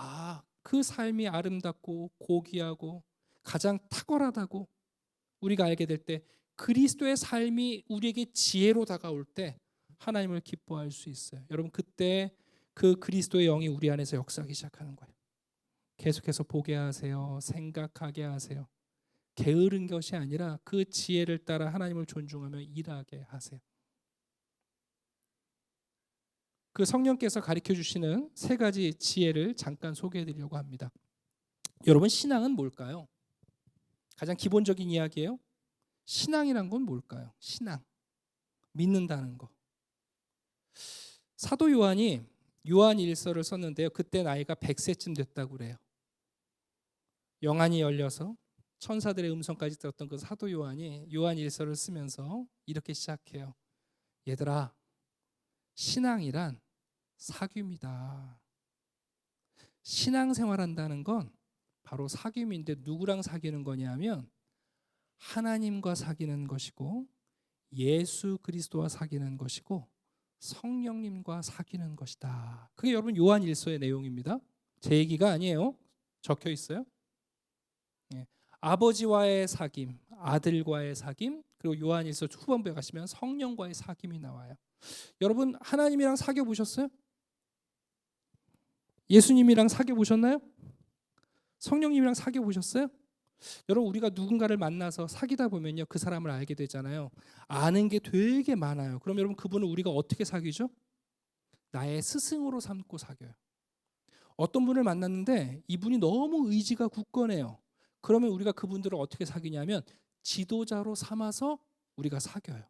그 삶이 아름답고 고귀하고 가장 탁월하다고 우리가 알게 될 때, 그리스도의 삶이 우리에게 지혜로 다가올 때 하나님을 기뻐할 수 있어요. 여러분, 그때 그 그리스도의 영이 우리 안에서 역사하기 시작하는 거예요. 계속해서 보게 하세요. 생각하게 하세요. 게으른 것이 아니라 그 지혜를 따라 하나님을 존중하며 일하게 하세요. 그 성령께서 가르쳐 주시는 3가지 지혜를 잠깐 소개해 드리려고 합니다. 여러분, 신앙은 뭘까요? 가장 기본적인 이야기예요. 신앙이란 건 뭘까요? 신앙, 믿는다는 거. 사도 요한이 요한일서를 썼는데요. 그때 나이가 100세쯤 됐다고 그래요. 영안이 열려서 천사들의 음성까지 들었던 그 사도 요한이 요한일서를 쓰면서 이렇게 시작해요. 얘들아, 신앙이란 사귐이다. 신앙생활한다는 건 바로 사귐인데 누구랑 사귀는 거냐면 하나님과 사귀는 것이고 예수 그리스도와 사귀는 것이고 성령님과 사귀는 것이다. 그게 여러분 요한일서의 내용입니다. 제 얘기가 아니에요. 적혀 있어요. 아버지와의 사귐, 아들과의 사귐, 그리고 요한일서 후반부에 가시면 성령과의 사귐이 나와요. 여러분, 하나님이랑 사귀어 보셨어요? 예수님이랑 사귀어 보셨나요? 성령님이랑 사귀어 보셨어요? 여러분, 우리가 누군가를 만나서 사귀다 보면요, 그 사람을 알게 되잖아요. 아는 게 되게 많아요. 그럼 여러분, 그분을 우리가 어떻게 사귀죠? 나의 스승으로 삼고 사귀어요. 어떤 분을 만났는데 이분이 너무 의지가 굳건해요. 그러면 우리가 그분들을 어떻게 사귀냐면 지도자로 삼아서 우리가 사귀어요.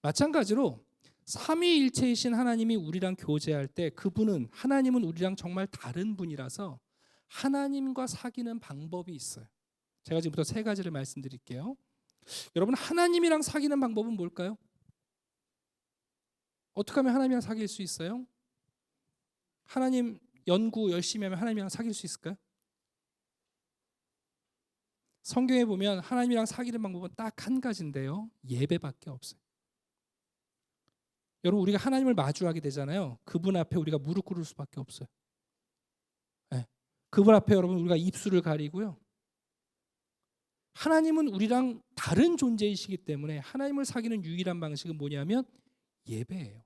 마찬가지로 삼위일체이신 하나님이 우리랑 교제할 때 그분은, 하나님은 우리랑 정말 다른 분이라서 하나님과 사귀는 방법이 있어요. 제가 지금부터 3가지를 말씀드릴게요. 여러분, 하나님이랑 사귀는 방법은 뭘까요? 어떻게 하면 하나님이랑 사귈 수 있어요? 하나님 연구 열심히 하면 하나님이랑 사귈 수 있을까요? 성경에 보면 하나님이랑 사귀는 방법은 딱 한 가지인데요. 예배밖에 없어요. 여러분, 우리가 하나님을 마주하게 되잖아요. 그분 앞에 우리가 무릎 꿇을 수밖에 없어요. 네. 그분 앞에 여러분 우리가 입술을 가리고요. 하나님은 우리랑 다른 존재이시기 때문에 하나님을 사귀는 유일한 방식은 뭐냐면 예배예요.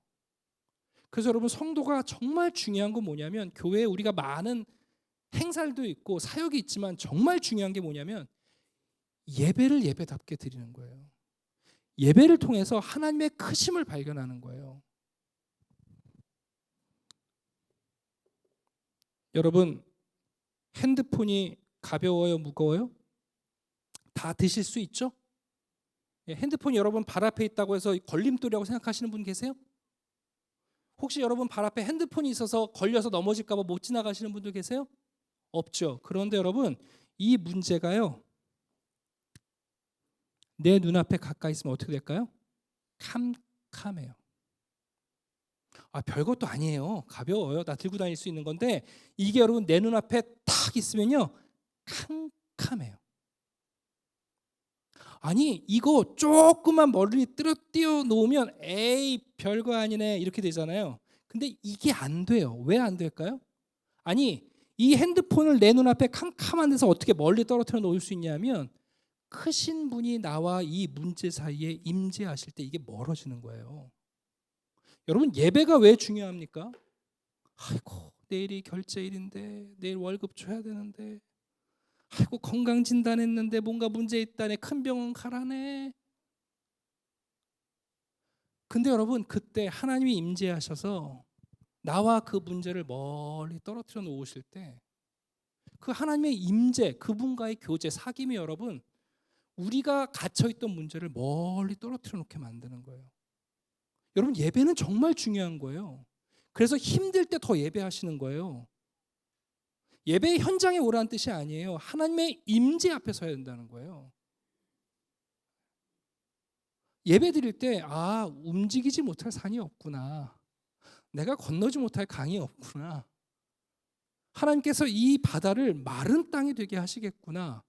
그래서 여러분, 성도가 정말 중요한 건 뭐냐면, 교회에 우리가 많은 행사도 있고 사역이 있지만 정말 중요한 게 뭐냐면 예배를 예배답게 드리는 거예요. 예배를 통해서 하나님의 크심을 발견하는 거예요. 여러분, 핸드폰이 가벼워요, 무거워요? 다 드실 수 있죠? 핸드폰이 여러분 발 앞에 있다고 해서 걸림돌이라고 생각하시는 분 계세요? 혹시 여러분 발 앞에 핸드폰이 있어서 걸려서 넘어질까 봐 못 지나가시는 분들 계세요? 없죠. 그런데 여러분, 이 문제가요, 내 눈앞에 가까이 있으면 어떻게 될까요? 캄캄해요. 별것도 아니에요. 가벼워요. 나 들고 다닐 수 있는 건데 이게 여러분 내 눈앞에 탁 있으면요, 캄캄해요. 아니 이거 조금만 멀리 띄워 놓으면 에이 별거 아니네 이렇게 되잖아요. 근데 이게 안 돼요. 왜 안 될까요? 아니 이 핸드폰을 내 눈앞에 캄캄한 데서 어떻게 멀리 떨어뜨려 놓을 수 있냐면 크신 분이 나와 이 문제 사이에 임재하실 때 이게 멀어지는 거예요. 여러분 예배가 왜 중요합니까? 아이고 내일이 결제일인데 내일 월급 줘야 되는데 아이고 건강 진단했는데 뭔가 문제 있다네 큰 병원 가라네. 근데 여러분 그때 하나님이 임재하셔서 나와 그 문제를 멀리 떨어뜨려 놓으실 때 그 하나님의 임재 그분과의 교제 사귐이 여러분 우리가 갇혀있던 문제를 멀리 떨어뜨려 놓게 만드는 거예요. 여러분 예배는 정말 중요한 거예요. 그래서 힘들 때 더 예배하시는 거예요. 예배의 현장에 오라는 뜻이 아니에요. 하나님의 임재 앞에 서야 된다는 거예요. 예배 드릴 때 움직이지 못할 산이 없구나. 내가 건너지 못할 강이 없구나. 하나님께서 이 바다를 마른 땅이 되게 하시겠구나.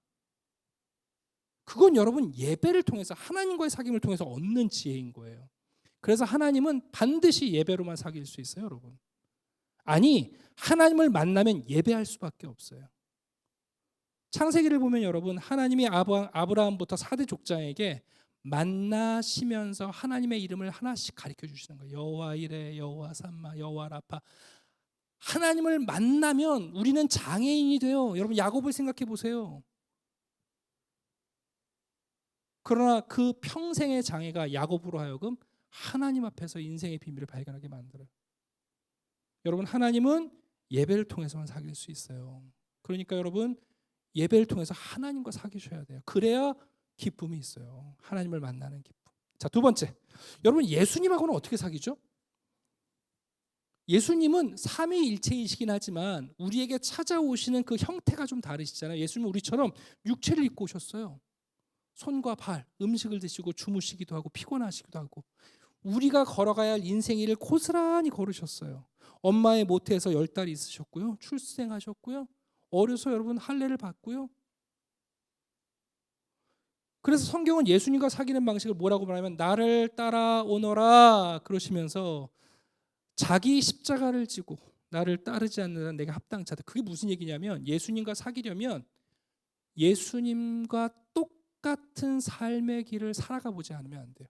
그건 여러분 예배를 통해서 하나님과의 사귐을 통해서 얻는 지혜인 거예요. 그래서 하나님은 반드시 예배로만 사귈 수 있어요, 여러분. 아니, 하나님을 만나면 예배할 수밖에 없어요. 창세기를 보면 여러분 하나님이 아브라함부터 4대 족장에게 만나시면서 하나님의 이름을 하나씩 가르쳐 주시는 거예요. 여호와 이레, 여호와 삼마, 여호와 라파. 하나님을 만나면 우리는 장애인이 돼요. 여러분 야곱을 생각해 보세요. 그러나 그 평생의 장애가 야곱으로 하여금 하나님 앞에서 인생의 비밀을 발견하게 만들어요. 여러분 하나님은 예배를 통해서만 사귈 수 있어요. 그러니까 여러분 예배를 통해서 하나님과 사귀셔야 돼요. 그래야 기쁨이 있어요. 하나님을 만나는 기쁨. 자, 두 번째. 여러분 예수님하고는 어떻게 사귀죠? 예수님은 삼위일체이시긴 하지만 우리에게 찾아오시는 그 형태가 좀 다르시잖아요. 예수님은 우리처럼 육체를 입고 오셨어요. 손과 발, 음식을 드시고 주무시기도 하고 피곤하시기도 하고 우리가 걸어가야 할 인생의 일을 고스란히 걸으셨어요. 엄마의 모태에서 10달 있으셨고요. 출생하셨고요. 어려서 여러분 할례를 받고요. 그래서 성경은 예수님과 사귀는 방식을 뭐라고 말하면 나를 따라오너라 그러시면서 자기 십자가를 지고 나를 따르지 않는 자는 내가 합당자다. 그게 무슨 얘기냐면 예수님과 사귀려면 예수님과 똑같은 삶의 길을 살아가 보지 않으면 안 돼요.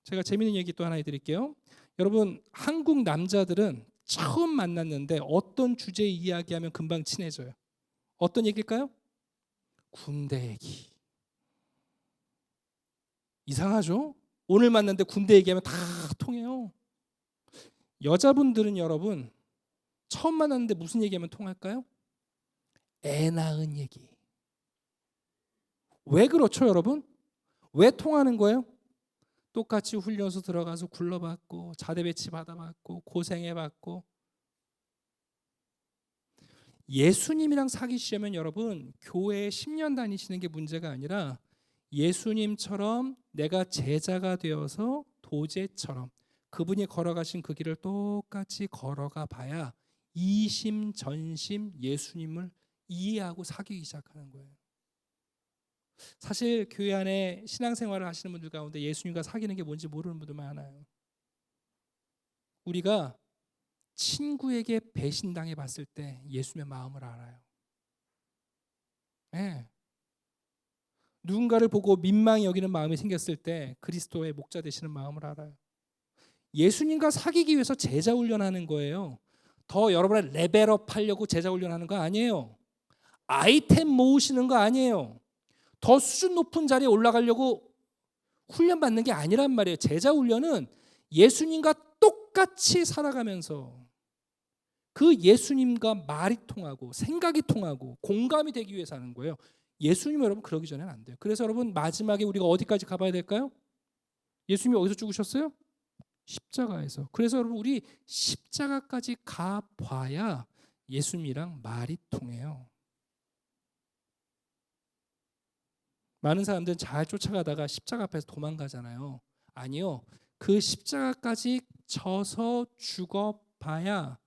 제가 재미있는 얘기 또 하나 해드릴게요. 여러분 한국 남자들은 처음 만났는데 어떤 주제 이야기하면 금방 친해져요. 어떤 얘기일까요? 군대 얘기. 이상하죠? 오늘 만났는데 군대 얘기하면 다 통해요. 여자분들은 여러분 처음 만났는데 무슨 얘기하면 통할까요? 애 낳은 얘기. 왜 그렇죠, 여러분? 왜 통하는 거예요? 똑같이 훈련소 들어가서 굴러받고 자대 배치 받아받고 고생해받고. 예수님이랑 사귀시려면 여러분 교회에 10년 다니시는 게 문제가 아니라 예수님처럼 내가 제자가 되어서 도제처럼 그분이 걸어가신 그 길을 똑같이 걸어가 봐야 이심전심 예수님을 이해하고 사귀기 시작하는 거예요. 사실 교회 안에 신앙생활을 하시는 분들 가운데 예수님과 사귀는 게 뭔지 모르는 분들 많아요. 우리가 친구에게 배신당해 봤을 때 예수님의 마음을 알아요. 네. 누군가를 보고 민망히 여기는 마음이 생겼을 때 그리스도의 목자 되시는 마음을 알아요. 예수님과 사귀기 위해서 제자 훈련하는 거예요. 더 여러분의 레벨업 하려고 제자 훈련하는 거 아니에요. 아이템 모으시는 거 아니에요. 더 수준 높은 자리에 올라가려고 훈련받는 게 아니란 말이에요. 제자 훈련은 예수님과 똑같이 살아가면서 그 예수님과 말이 통하고 생각이 통하고 공감이 되기 위해서 하는 거예요. 예수님 여러분 그러기 전에는 안 돼요. 그래서 여러분 마지막에 우리가 어디까지 가봐야 될까요? 예수님이 어디서 죽으셨어요? 십자가에서. 그래서 여러분 우리 십자가까지 가봐야 예수님이랑 말이 통해요. 많은 사람들은 잘 쫓아가다가 십자가 앞에서 도망가잖아요. 아니요. 그 십자가까지 져서 죽어봐야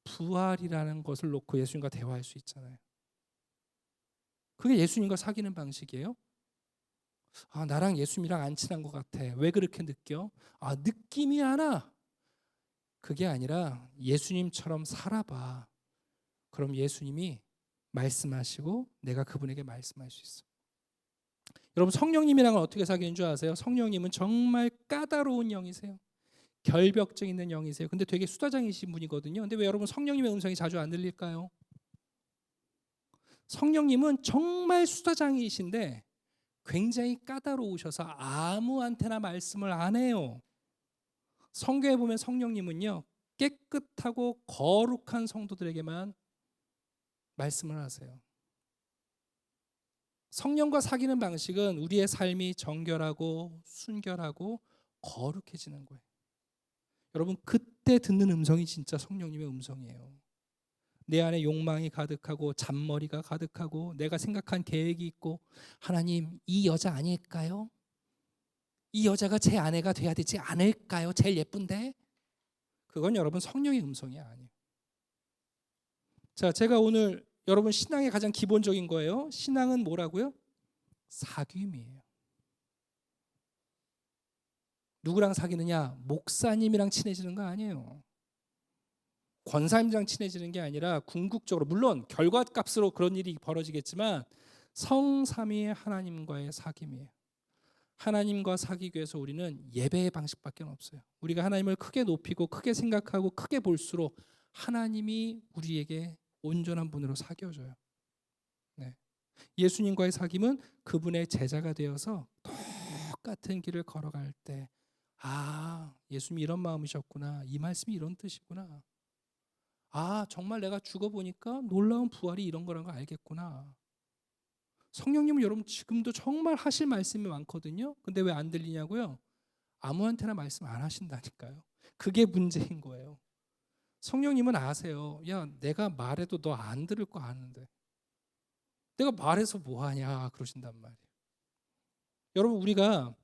부활이라는 것을 놓고 예수님과 대화할 수 있잖아요. 그게 예수님과 사귀는 방식이에요. 나랑 예수님이랑 안 친한 것 같아. 왜 그렇게 느껴? 느낌이 하나. 그게 아니라 예수님처럼 살아봐. 그럼 예수님이 말씀하시고 내가 그분에게 말씀할 수 있어. 여러분, 성령님이랑은 어떻게 사귀는 줄 아세요? 성령님은 정말 까다로운 영이세요. 결벽증 있는 영이세요. 근데 되게 수다장이신 분이거든요. 근데 왜 여러분 성령님의 음성이 자주 안 들릴까요? 성령님은 정말 수다장이신데 굉장히 까다로우셔서 아무한테나 말씀을 안 해요. 성경에 보면 성령님은요, 깨끗하고 거룩한 성도들에게만 말씀을 하세요. 성령과 사귀는 방식은 우리의 삶이 정결하고 순결하고 거룩해지는 거예요. 여러분, 그때 듣는 음성이 진짜 성령님의 음성이에요. 내 안에 욕망이 가득하고 잔머리가 가득하고 내가 생각한 계획이 있고, 하나님, 이 여자 아닐까요? 이 여자가 제 아내가 돼야 되지 않을까요? 제일 예쁜데? 그건 여러분 성령의 음성이 아니에요. 자, 제가 오늘 여러분 신앙의 가장 기본적인 거예요. 신앙은 뭐라고요? 사귐이에요. 누구랑 사귀느냐? 목사님이랑 친해지는 거 아니에요. 권사님이랑 친해지는 게 아니라 궁극적으로, 물론 결과값으로 그런 일이 벌어지겠지만 성삼위의 하나님과의 사귐이에요. 하나님과 사귀기 위해서 우리는 예배의 방식밖에 없어요. 우리가 하나님을 크게 높이고 크게 생각하고 크게 볼수록 하나님이 우리에게 온전한 분으로 사귀어줘요. 네. 예수님과의 사귐은 그분의 제자가 되어서 똑같은 길을 걸어갈 때, 예수님이 이런 마음이셨구나, 이 말씀이 이런 뜻이구나, 정말 내가 죽어보니까 놀라운 부활이 이런 거라는 걸 알겠구나. 성령님은 여러분 지금도 정말 하실 말씀이 많거든요. 근데 왜 안 들리냐고요? 아무한테나 말씀 안 하신다니까요. 그게 문제인 거예요. 성령님은 아세요. 야, 내가 말해도 너 안 들을 거 아는데 내가 말해서 뭐하냐 그러신단 말이에요. 여러분, 우리가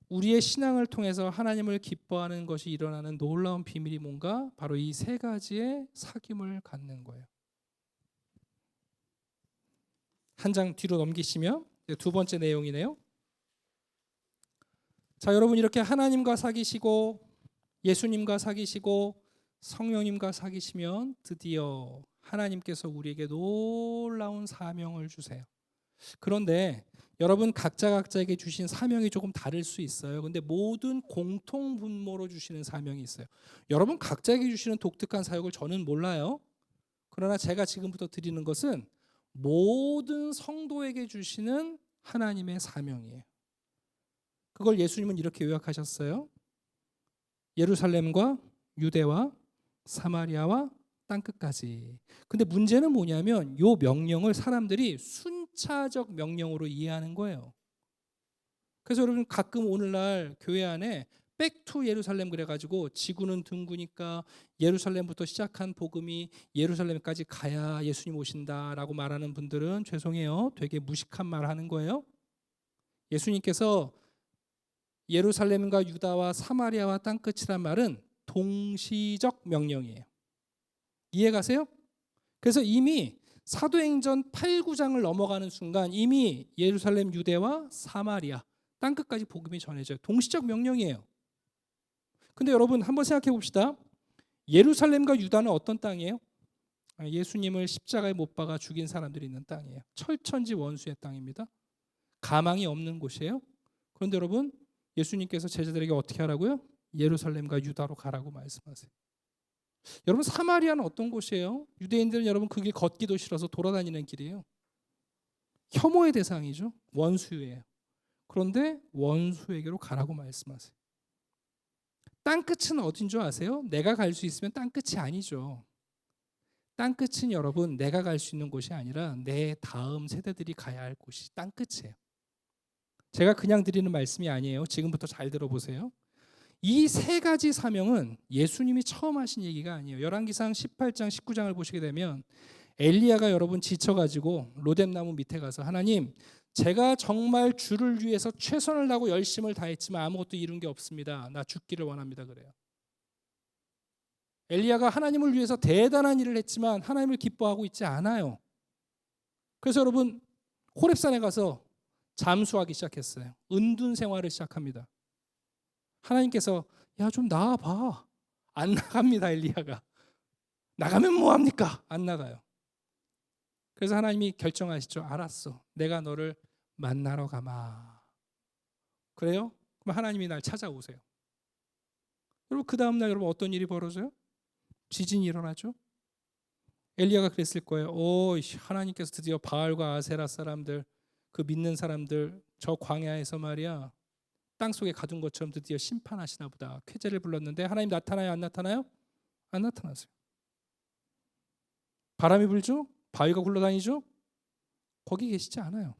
우리의 신앙을 통해서 하나님을 기뻐하는 것이 일어나는 놀라운 비밀이 뭔가? 바로 이 세 가지의 사귐을 갖는 거예요. 한 장 뒤로 넘기시면 두 번째 내용이네요. 자, 여러분, 이렇게 하나님과 사귀시고 예수님과 사귀시고 성령님과 사귀시면 드디어 하나님께서 우리에게 놀라운 사명을 주세요. 그런데 여러분, 각자에게 주신 사명이 조금 다를 수 있어요. 근데 모든 공통 분모로 주시는 사명이 있어요. 여러분 각자에게 주시는 독특한 사역을 저는 몰라요. 그러나 제가 지금부터 드리는 것은 모든 성도에게 주시는 하나님의 사명이에요. 그걸 예수님은 이렇게 요약하셨어요. 예루살렘과 유대와 사마리아와 땅끝까지. 근데 문제는 뭐냐면 이 명령을 사람들이 순차적 명령으로 이해하는 거예요. 그래서 여러분, 가끔 오늘날 교회 안에 백투 예루살렘 그래가지고 지구는 둥그니까 예루살렘부터 시작한 복음이 예루살렘까지 가야 예수님 오신다라고 말하는 분들은 죄송해요, 되게 무식한 말 하는 거예요. 예수님께서 예루살렘과 유다와 사마리아와 땅끝이란 말은 동시적 명령이에요. 이해가세요? 그래서 이미 사도행전 8, 9장을 넘어가는 순간 이미 예루살렘, 유대와 사마리아, 땅끝까지 복음이 전해져요. 동시적 명령이에요. 근데 여러분 한번 생각해 봅시다. 예루살렘과 유다는 어떤 땅이에요? 예수님을 십자가에 못 박아 죽인 사람들이 있는 땅이에요. 철천지 원수의 땅입니다. 가망이 없는 곳이에요. 그런데 여러분, 예수님께서 제자들에게 어떻게 하라고요? 예루살렘과 유다로 가라고 말씀하세요. 여러분, 사마리아는 어떤 곳이에요? 유대인들은 여러분 그 길 걷기도 싫어서 돌아다니는 길이에요. 혐오의 대상이죠. 원수예요. 그런데 원수에게로 가라고 말씀하세요. 땅끝은 어딘 줄 아세요? 내가 갈 수 있으면 땅끝이 아니죠. 땅끝은 여러분 내가 갈 수 있는 곳이 아니라 내 다음 세대들이 가야 할 곳이 땅끝이에요. 제가 그냥 드리는 말씀이 아니에요. 지금부터 잘 들어보세요. 이 세 가지 사명은 예수님이 처음 하신 얘기가 아니에요. 열왕기상 18장 19장을 보시게 되면 엘리야가 여러분 지쳐가지고 로뎀나무 밑에 가서 하나님, 제가 정말 주를 위해서 최선을 다하고 열심을 다했지만 아무것도 이룬 게 없습니다. 나 죽기를 원합니다. 그래요. 엘리야가 하나님을 위해서 대단한 일을 했지만 하나님을 기뻐하고 있지 않아요. 그래서 여러분 호렙산에 가서 잠수하기 시작했어요. 은둔 생활을 시작합니다. 하나님께서 야 좀 나와봐. 안 나갑니다. 엘리야가. 나가면 뭐합니까? 안 나가요. 그래서 하나님이 결정하시죠. 알았어. 내가 너를 만나러 가마. 그래요? 그럼 하나님이 날 찾아오세요. 여러분 그 다음날 여러분 어떤 일이 벌어져요? 지진이 일어나죠. 엘리야가 그랬을 거예요. 하나님께서 드디어 바알과 아세라 사람들, 그 믿는 사람들 저 광야에서 말이야 땅속에 가둔 것처럼 드디어 심판하시나 보다. 쾌재를 불렀는데 하나님 나타나요? 안 나타나요? 안 나타나세요. 바람이 불죠? 바위가 굴러다니죠? 거기 계시지 않아요.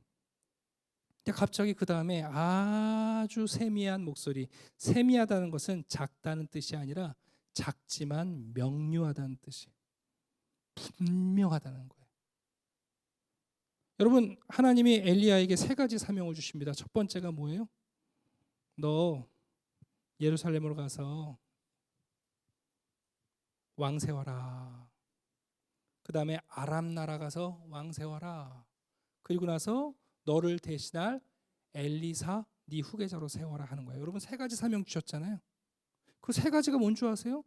근데 갑자기 그 다음에 아주 세미한 목소리. 세미하다는 것은 작다는 뜻이 아니라 작지만 명료하다는 뜻이에요. 분명하다는 거예요. 여러분 하나님이 엘리야에게 세 가지 사명을 주십니다. 첫 번째가 뭐예요? 너 예루살렘으로 가서 왕 세워라. 그 다음에 아람 나라 가서 왕 세워라. 그리고 나서 너를 대신할 엘리사 네 후계자로 세워라 하는 거예요. 여러분 세 가지 사명 주셨잖아요. 그 세 가지가 뭔지 아세요?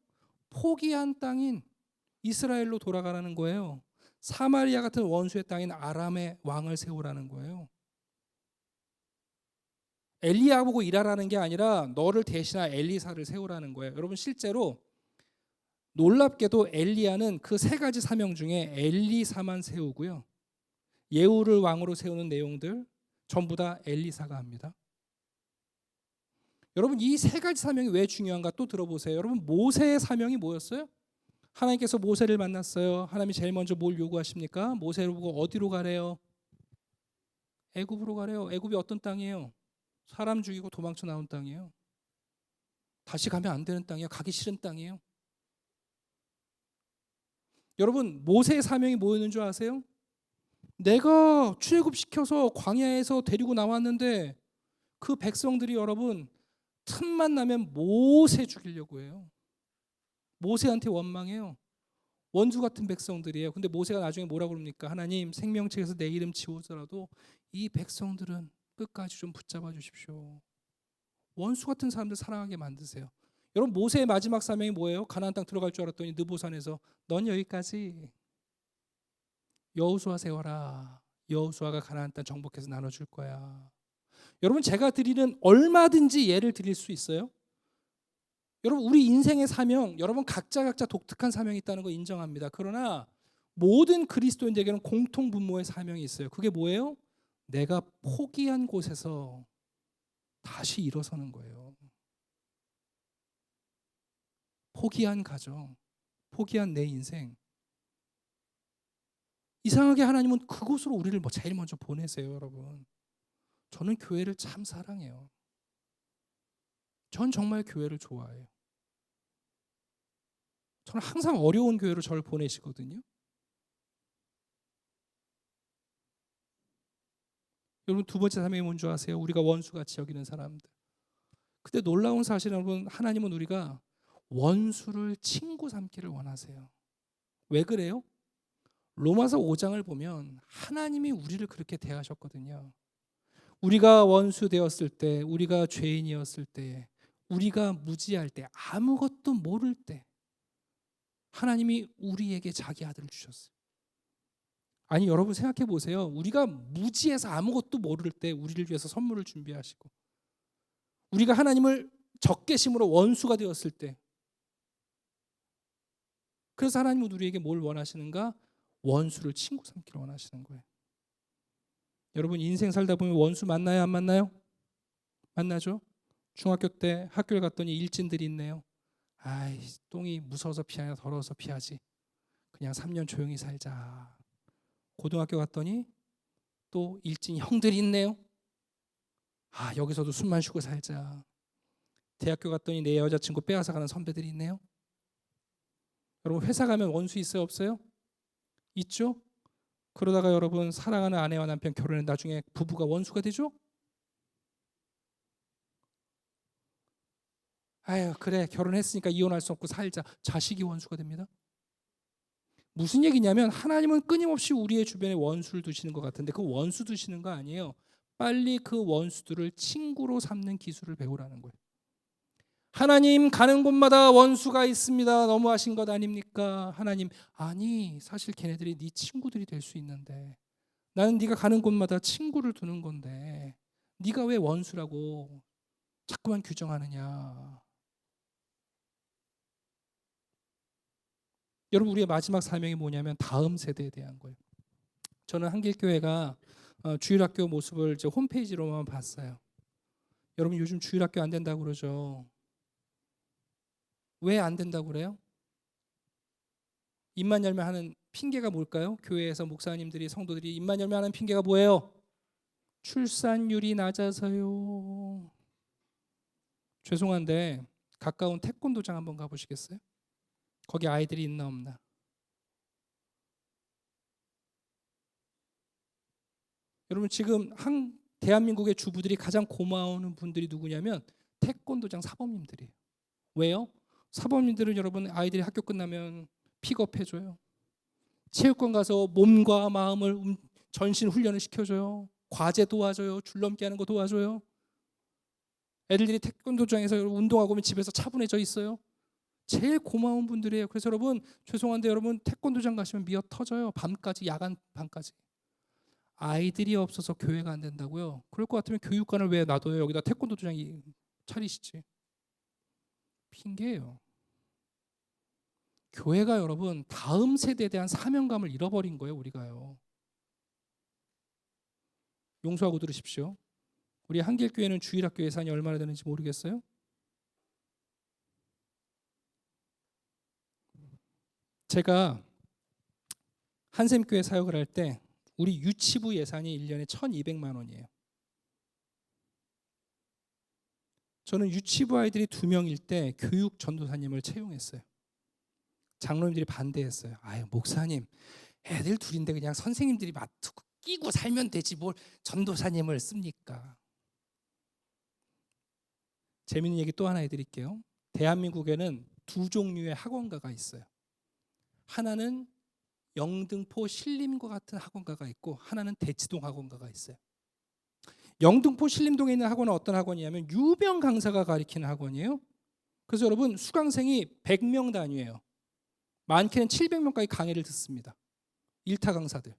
포기한 땅인 이스라엘로 돌아가라는 거예요. 사마리아 같은 원수의 땅인 아람의 왕을 세우라는 거예요. 엘리야 보고 일하라는 게 아니라 너를 대신할 엘리사를 세우라는 거예요. 여러분 실제로 놀랍게도 엘리야는 그 세 가지 사명 중에 엘리사만 세우고요. 예후를 왕으로 세우는 내용들 전부 다 엘리사가 합니다. 여러분 이 세 가지 사명이 왜 중요한가 또 들어보세요. 여러분 모세의 사명이 뭐였어요? 하나님께서 모세를 만났어요. 하나님이 제일 먼저 뭘 요구하십니까? 모세를 보고 어디로 가래요? 애굽으로 가래요. 애굽이 어떤 땅이에요? 사람 죽이고 도망쳐 나온 땅이에요. 다시 가면 안 되는 땅이에요. 가기 싫은 땅이에요. 여러분 모세의 사명이 뭐였는 줄 아세요? 내가 출애굽시켜서 광야에서 데리고 나왔는데 그 백성들이 여러분 틈만 나면 모세 죽이려고 해요. 모세한테 원망해요. 원수 같은 백성들이에요. 근데 모세가 나중에 뭐라고 그럽니까? 하나님 생명책에서 내 이름 지우더라도 이 백성들은 끝까지 좀 붙잡아 주십시오. 원수 같은 사람들 사랑하게 만드세요. 여러분 모세의 마지막 사명이 뭐예요? 가나안 땅 들어갈 줄 알았더니 느보산에서 넌 여기까지. 여호수아 세워라. 여호수아가 가나안 땅 정복해서 나눠줄 거야. 여러분 제가 드리는 얼마든지 예를 드릴 수 있어요. 여러분 우리 인생의 사명, 여러분 각자 독특한 사명이 있다는 거 인정합니다. 그러나 모든 그리스도인들에게는 공통 분모의 사명이 있어요. 그게 뭐예요? 내가 포기한 곳에서 다시 일어서는 거예요. 포기한 가정, 포기한 내 인생. 이상하게 하나님은 그곳으로 우리를 제일 먼저 보내세요, 여러분. 저는 교회를 참 사랑해요. 전 정말 교회를 좋아해요. 저는 항상 어려운 교회로 저를 보내시거든요. 여러분 두 번째 사명이 뭔지 아세요? 우리가 원수같이 여기는 사람들. 근데 놀라운 사실은 여러분 하나님은 우리가 원수를 친구 삼기를 원하세요. 왜 그래요? 로마서 5장을 보면 하나님이 우리를 그렇게 대하셨거든요. 우리가 원수 되었을 때, 우리가 죄인이었을 때, 우리가 무지할 때, 아무것도 모를 때 하나님이 우리에게 자기 아들을 주셨어요. 아니 여러분 생각해 보세요. 우리가 무지해서 아무것도 모를 때 우리를 위해서 선물을 준비하시고 우리가 하나님을 적개심으로 원수가 되었을 때 그래서 하나님은 우리에게 뭘 원하시는가? 원수를 친구 삼기를 원하시는 거예요. 여러분 인생 살다 보면 원수 만나요? 안 만나요? 만나죠. 중학교 때 학교를 갔더니 일진들이 있네요. 아이 똥이 무서워서 피하냐 더러워서 피하지. 그냥 3년 조용히 살자. 고등학교 갔더니 또 일진 형들이 있네요. 아 여기서도 숨만 쉬고 살자. 대학교 갔더니 내 여자친구 빼앗아 가는 선배들이 있네요. 여러분 회사 가면 원수 있어요 없어요? 있죠. 그러다가 여러분 사랑하는 아내와 남편 결혼해 나중에 부부가 원수가 되죠. 아유 그래 결혼했으니까 이혼할 수 없고 살자. 자식이 원수가 됩니다. 무슨 얘기냐면 하나님은 끊임없이 우리의 주변에 원수를 두시는 것 같은데 그 원수 두시는 거 아니에요. 빨리 그 원수들을 친구로 삼는 기술을 배우라는 거예요. 하나님, 가는 곳마다 원수가 있습니다. 너무하신 것 아닙니까? 하나님, 아니 사실 걔네들이 네 친구들이 될 수 있는데 나는 네가 가는 곳마다 친구를 두는 건데 네가 왜 원수라고 자꾸만 규정하느냐. 여러분, 우리의 마지막 사명이 뭐냐면 다음 세대에 대한 거예요. 저는 한길교회가 주일학교 모습을 이제 홈페이지로만 봤어요. 여러분, 요즘 주일학교 안 된다고 그러죠. 왜 안 된다고 그래요? 입만 열면 하는 핑계가 뭘까요? 교회에서 목사님들이, 성도들이 입만 열면 하는 핑계가 뭐예요? 출산율이 낮아서요. 죄송한데 가까운 태권도장 한번 가보시겠어요? 거기 아이들이 있나 없나? 여러분, 지금 대한민국의 주부들이 가장 고마워하는 분들이 누구냐면 태권도장 사범님들이에요. 왜요? 사범님들은 여러분 아이들이 학교 끝나면 픽업해줘요. 체육관 가서 몸과 마음을 전신 훈련을 시켜줘요. 과제 도와줘요. 줄넘기 하는 거 도와줘요. 애들이 태권도장에서 운동하고 오면 집에서 차분해져 있어요. 제일 고마운 분들이에요. 그래서 여러분, 죄송한데 여러분 태권도장 가시면 미어 터져요. 밤까지, 야간 밤까지. 아이들이 없어서 교회가 안 된다고요? 그럴 것 같으면 교육관을 왜 놔둬요? 여기다 태권도장이 차리시지. 핑계예요. 교회가 여러분 다음 세대에 대한 사명감을 잃어버린 거예요. 우리가요. 용서하고 들으십시오. 우리 한길교회는 주일학교 예산이 얼마나 되는지 모르겠어요? 제가 한샘교회 사역을 할 때 우리 유치부 예산이 1년에 1,200만 원이에요. 저는 유치부 아이들이 2명일 때 교육 전도사님을 채용했어요. 장로님들이 반대했어요. 아유, 목사님, 애들 둘인데 그냥 선생님들이 맡고 끼고 살면 되지 뭘 전도사님을 씁니까? 재밌는 얘기 또 하나 해드릴게요. 대한민국에는 2종류의 학원가가 있어요. 하나는 영등포 신림과 같은 학원가가 있고 하나는 대치동 학원가가 있어요. 영등포 신림동에 있는 학원은 어떤 학원이냐면 유명 강사가 가르치는 학원이에요. 그래서 여러분 수강생이 100명 단위예요. 많게는 700명까지 강의를 듣습니다. 일타 강사들.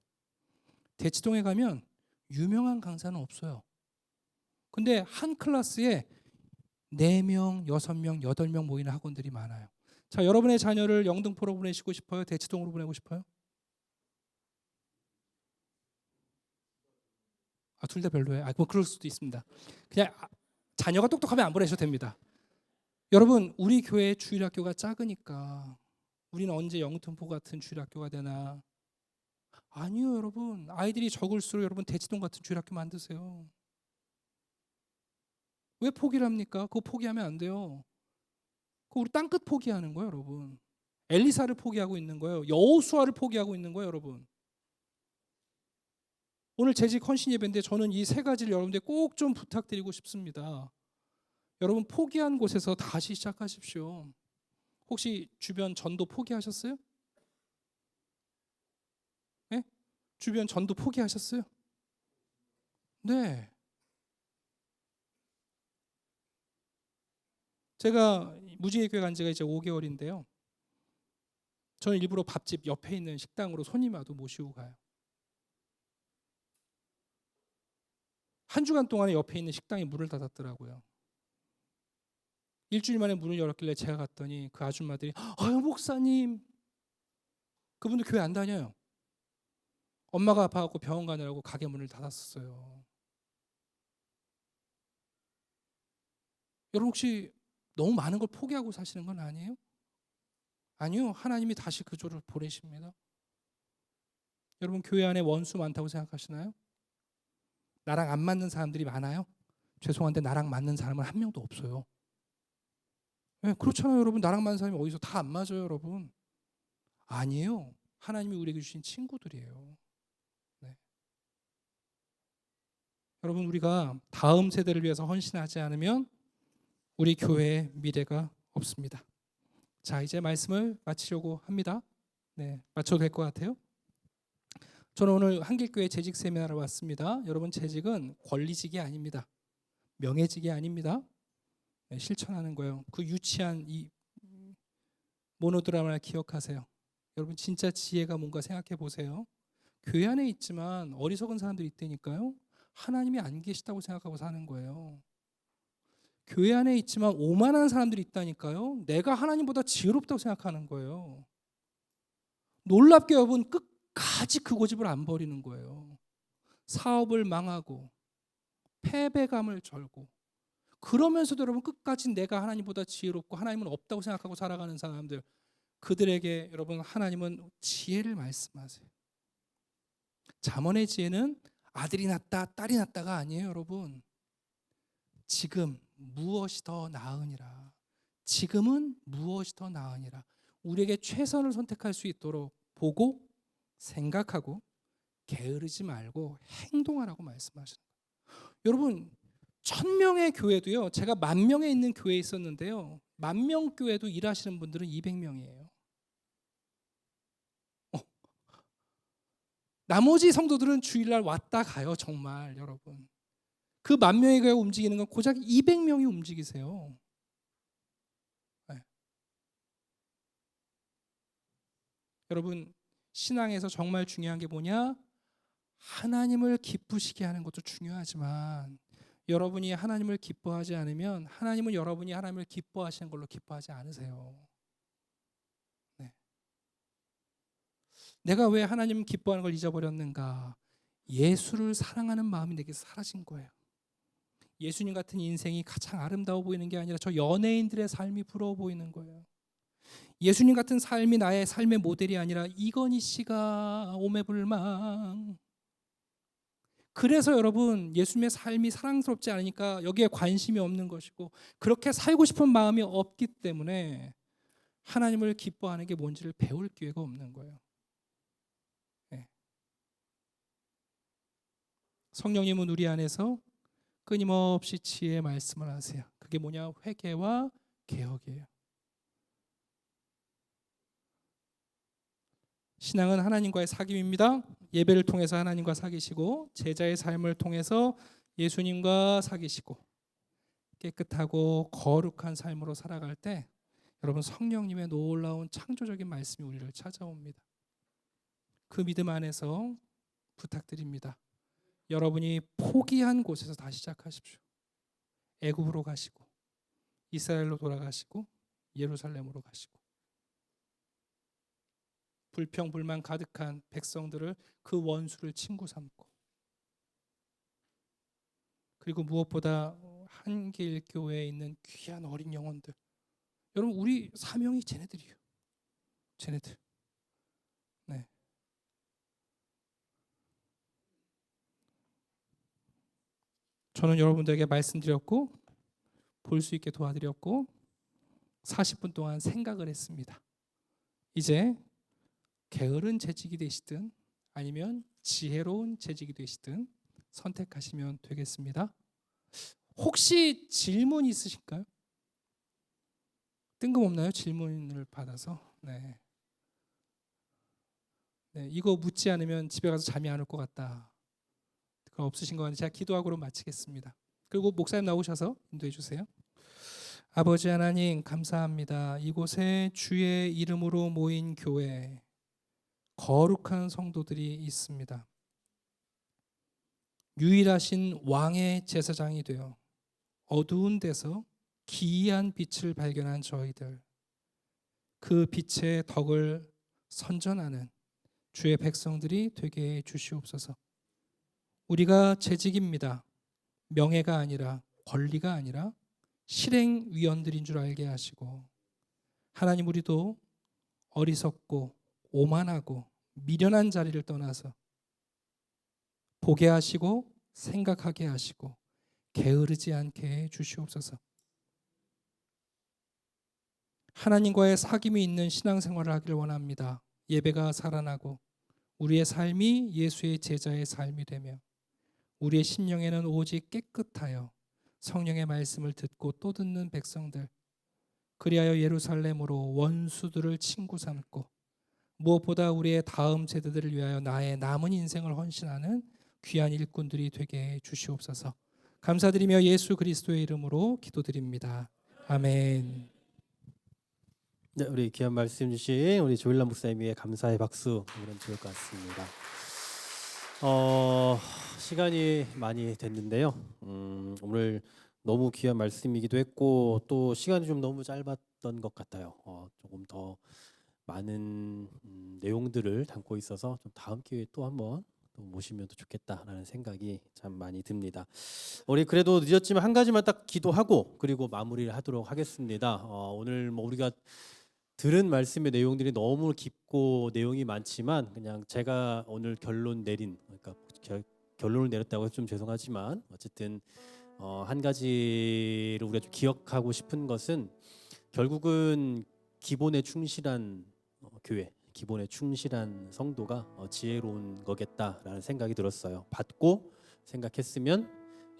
대치동에 가면 유명한 강사는 없어요. 근데 한 클래스에 4명, 6명, 8명 모이는 학원들이 많아요. 자, 여러분의 자녀를 영등포로 보내시고 싶어요? 대치동으로 보내고 싶어요? 둘 다 별로예요. 뭐 그럴 수도 있습니다. 그냥 자녀가 똑똑하면 안 보내셔도 됩니다. 여러분, 우리 교회 주일학교가 작으니까 우리는 언제 영등포 같은 주일학교가 되나? 아니요, 여러분. 아이들이 적을수록 여러분 대치동 같은 주일학교 만드세요. 왜 포기를 합니까? 그거 포기하면 안 돼요. 그거 우리 땅끝 포기하는 거예요, 여러분. 엘리사를 포기하고 있는 거예요. 여호수아를 포기하고 있는 거예요, 여러분. 오늘 재직 헌신 예배인데 저는 이 3가지를 여러분들 꼭 좀 부탁드리고 싶습니다. 여러분 포기한 곳에서 다시 시작하십시오. 혹시 주변 전도 포기하셨어요? 네? 주변 전도 포기하셨어요? 네. 제가 무지개 교회 간 지가 이제 5개월인데요. 저는 일부러 밥집 옆에 있는 식당으로 손님 와도 모시고 가요. 한 주간 동안에 옆에 있는 식당이 문을 닫았더라고요. 일주일 만에 문을 열었길래 제가 갔더니 그 아줌마들이 아유 목사님, 그분들 교회 안 다녀요. 엄마가 아파갖고 병원 가느라고 가게 문을 닫았었어요. 여러분 혹시 너무 많은 걸 포기하고 사시는 건 아니에요? 아니요, 하나님이 다시 그 조를 보내십니다. 여러분 교회 안에 원수 많다고 생각하시나요? 나랑 안 맞는 사람들이 많아요? 죄송한데 나랑 맞는 사람은 한 명도 없어요. 네, 그렇잖아요, 여러분. 나랑 맞는 사람이 어디서 다 안 맞아요, 여러분. 아니에요. 하나님이 우리에게 주신 친구들이에요. 네. 여러분 우리가 다음 세대를 위해서 헌신하지 않으면 우리 교회의 미래가 없습니다. 자, 이제 말씀을 마치려고 합니다. 네, 마쳐도 될 것 같아요. 저는 오늘 한길교회 재직 세미나를 왔습니다. 여러분, 재직은 권리직이 아닙니다. 명예직이 아닙니다. 네, 실천하는 거예요. 그 유치한 이 모노드라마를 기억하세요. 여러분, 진짜 지혜가 뭔가 생각해 보세요. 교회 안에 있지만 어리석은 사람들이 있다니까요. 하나님이 안 계시다고 생각하고 사는 거예요. 교회 안에 있지만 오만한 사람들이 있다니까요. 내가 하나님보다 지혜롭다고 생각하는 거예요. 놀랍게 여러분, 끝까지 그 고집을 안 버리는 거예요. 사업을 망하고 패배감을 절고, 그러면서도 여러분 끝까지 내가 하나님보다 지혜롭고 하나님은 없다고 생각하고 살아가는 사람들, 그들에게 여러분 하나님은 지혜를 말씀하세요. 잠언의 지혜는 아들이 낳다 딸이 낳다가 아니에요. 여러분, 지금 무엇이 더 나으니라. 지금은 무엇이 더 나으니라. 우리에게 최선을 선택할 수 있도록 보고 생각하고 게으르지 말고 행동하라고 말씀하시는 거예요. 여러분, 1000명의 교회도요, 제가 10,000명에 있는 교회에 있었는데요, 10,000명 교회도 일하시는 분들은 200명이에요. 나머지 성도들은 주일날 왔다 가요. 정말 여러분, 그 10,000명의 교회가 움직이는 건 고작 200명이 움직이세요. 네. 여러분, 신앙에서 정말 중요한 게 뭐냐? 하나님을 기쁘시게 하는 것도 중요하지만 여러분이 하나님을 기뻐하지 않으면 하나님은 여러분이 하나님을 기뻐하시는 걸로 기뻐하지 않으세요. 네. 내가 왜 하나님 기뻐하는 걸 잊어버렸는가? 예수를 사랑하는 마음이 내게서 사라진 거예요. 예수님 같은 인생이 가장 아름다워 보이는 게 아니라 저 연예인들의 삶이 부러워 보이는 거예요. 예수님 같은 삶이 나의 삶의 모델이 아니라 이건희 씨가 오매불망. 그래서 여러분, 예수님의 삶이 사랑스럽지 않으니까 여기에 관심이 없는 것이고, 그렇게 살고 싶은 마음이 없기 때문에 하나님을 기뻐하는 게 뭔지를 배울 기회가 없는 거예요. 네. 성령님은 우리 안에서 끊임없이 지혜의 말씀을 하세요. 그게 뭐냐? 회개와 개혁이에요. 신앙은 하나님과의 사귐입니다. 예배를 통해서 하나님과 사귀시고, 제자의 삶을 통해서 예수님과 사귀시고, 깨끗하고 거룩한 삶으로 살아갈 때 여러분, 성령님의 놀라운 창조적인 말씀이 우리를 찾아옵니다. 그 믿음 안에서 부탁드립니다. 여러분이 포기한 곳에서 다시 시작하십시오. 애굽으로 가시고, 이스라엘로 돌아가시고, 예루살렘으로 가시고, 불평불만 가득한 백성들을, 그 원수를 친구 삼고, 그리고 무엇보다 한길교회에 있는 귀한 어린 영혼들, 여러분, 우리 사명이 쟤네들이에요. 쟤네들. 네. 저는 여러분들에게 말씀드렸고 볼 수 있게 도와드렸고 40분 동안 생각을 했습니다. 이제 게으른 재직이 되시든 아니면 지혜로운 재직이 되시든 선택하시면 되겠습니다. 혹시 질문 있으실까요? 뜬금없나요? 질문을 받아서. 네. 네, 이거 묻지 않으면 집에 가서 잠이 안 올 것 같다. 그거 없으신 거 같은데 제가 기도하고로 마치겠습니다. 그리고 목사님 나오셔서 인도해 주세요. 아버지 하나님, 감사합니다. 이곳에 주의 이름으로 모인 교회, 거룩한 성도들이 있습니다. 유일하신 왕의 제사장이 되어 어두운 데서 기이한 빛을 발견한 저희들, 그 빛의 덕을 선전하는 주의 백성들이 되게 해 주시옵소서. 우리가 재직입니다. 명예가 아니라, 권리가 아니라 실행위원들인 줄 알게 하시고, 하나님, 우리도 어리석고 오만하고 미련한 자리를 떠나서 보게 하시고 생각하게 하시고 게으르지 않게 해 주시옵소서. 하나님과의 사귐이 있는 신앙생활을 하기를 원합니다. 예배가 살아나고 우리의 삶이 예수의 제자의 삶이 되며 우리의 심령에는 오직 깨끗하여 성령의 말씀을 듣고 또 듣는 백성들, 그리하여 예루살렘으로 원수들을 친구 삼고 무엇보다 우리의 다음 세대들을 위하여 나의 남은 인생을 헌신하는 귀한 일꾼들이 되게 해 주시옵소서. 감사드리며 예수 그리스도의 이름으로 기도드립니다. 아멘. 네, 우리 귀한 말씀 주신 우리 조일남 목사님의 감사의 박수 보면 좋을 것 같습니다. 시간이 많이 됐는데요. 오늘 너무 귀한 말씀이기도 했고 또 시간이 좀 너무 짧았던 것 같아요. 조금 더 많은 내용들을 담고 있어서 좀 다음 기회에 또 한번 또 모시면 더 좋겠다라는 생각이 참 많이 듭니다. 우리 그래도 늦었지만 한 가지만 딱 기도하고 그리고 마무리를 하도록 하겠습니다. 오늘 뭐 우리가 들은 말씀의 내용들이 너무 깊고 내용이 많지만 그냥 제가 오늘 결론을 내렸다고 해서 좀 죄송하지만 어쨌든 한 가지를 우리가 좀 기억하고 싶은 것은 결국은 기본에 충실한 교회, 기본에 충실한 성도가 지혜로운 거겠다라는 생각이 들었어요. 받고 생각했으면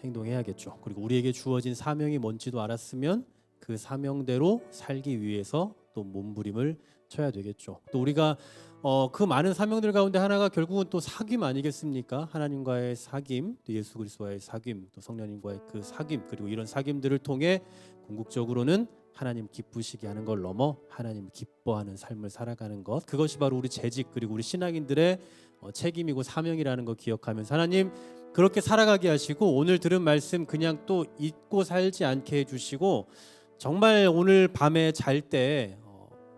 행동해야겠죠. 그리고 우리에게 주어진 사명이 뭔지도 알았으면 그 사명대로 살기 위해서 또 몸부림을 쳐야 되겠죠. 또 우리가 그 많은 사명들 가운데 하나가 결국은 또 사귐 아니겠습니까? 하나님과의 사귐, 또 예수 그리스도와의 사귐, 또 성령님과의 그 사귐, 그리고 이런 사귐들을 통해 궁극적으로는 하나님 기쁘시게 하는 걸 넘어 하나님 기뻐하는 삶을 살아가는 것, 그것이 바로 우리 재직 그리고 우리 신앙인들의 책임이고 사명이라는 거 기억하면서 하나님 그렇게 살아가게 하시고 오늘 들은 말씀 그냥 또 잊고 살지 않게 해주시고 정말 오늘 밤에 잘 때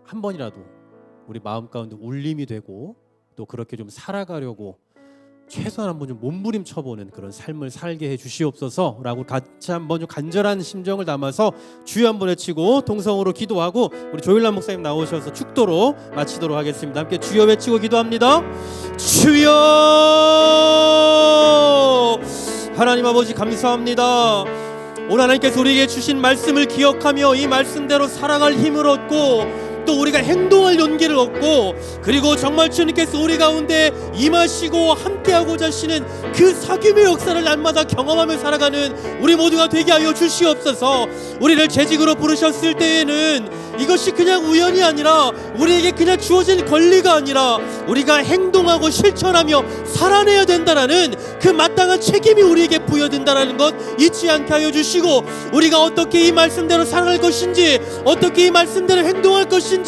한 번이라도 우리 마음 가운데 울림이 되고 또 그렇게 좀 살아가려고 최소한 한번 좀 몸부림 쳐보는 그런 삶을 살게 해 주시옵소서라고 같이 한번 좀 간절한 심정을 담아서 주여 한번 외치고 동성으로 기도하고 우리 조일남 목사님 나오셔서 축도로 마치도록 하겠습니다. 함께 주여 외치고 기도합니다. 주여, 하나님 아버지 감사합니다. 오늘 하나님께서 우리에게 주신 말씀을 기억하며 이 말씀대로 살아갈 힘을 얻고 또 우리가 행동할 용기를 얻고 그리고 정말 주님께서 우리 가운데 임하시고 함께하고자 하시는 그 사귐의 역사를 날마다 경험하며 살아가는 우리 모두가 되게 하여 주시옵소서. 우리를 재직으로 부르셨을 때에는 이것이 그냥 우연이 아니라 우리에게 그냥 주어진 권리가 아니라 우리가 행동하고 실천하며 살아내야 된다라는 그 마땅한 책임이 우리에게 부여된다라는 것 잊지 않게 하여 주시고 우리가 어떻게 이 말씀대로 살아갈 것인지 어떻게 이 말씀대로 행동할 것인지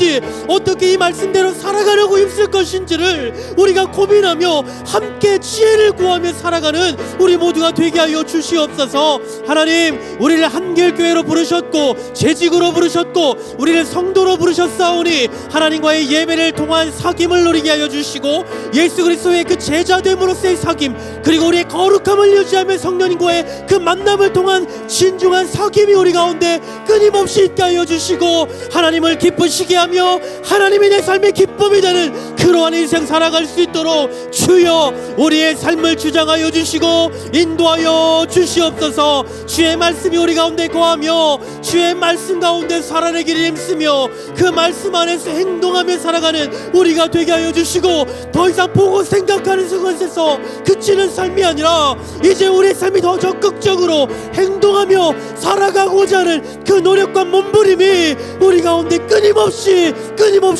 어떻게 이 말씀대로 살아가려고 힘쓸 것인지를 우리가 고민하며 함께 지혜를 구하며 살아가는 우리 모두가 되게 하여 주시옵소서. 하나님 우리를 한길교회로 부르셨고 재직으로 부르셨고 우리를 성도로 부르셨사오니 하나님과의 예배를 통한 사귐을 누리게 하여 주시고 예수 그리스도의 그 제자됨으로서의 사귐 그리고 우리의 거룩함을 유지하며 성령님과의 그 만남을 통한 진중한 사귐이 우리 가운데 끊임없이 있게 하여 주시고 하나님을 기쁘시게 하며 하나님이 내 삶의 기쁨이 되는 그러한 인생 살아갈 수 있도록 주여 우리의 삶을 주장하여 주시고 인도하여 주시옵소서. 주의 말씀이 우리 가운데 거하며 주의 말씀 가운데 살아내기를 힘쓰며 그 말씀 안에서 행동하며 살아가는 우리가 되게 하여 주시고 더 이상 보고 생각하는 것에서 그치는 삶이 아니라 이제 우리의 삶이 더 적극적으로 행동하며 살아가고자 하는 그 노력과 몸부림이 우리 가운데 끊임없이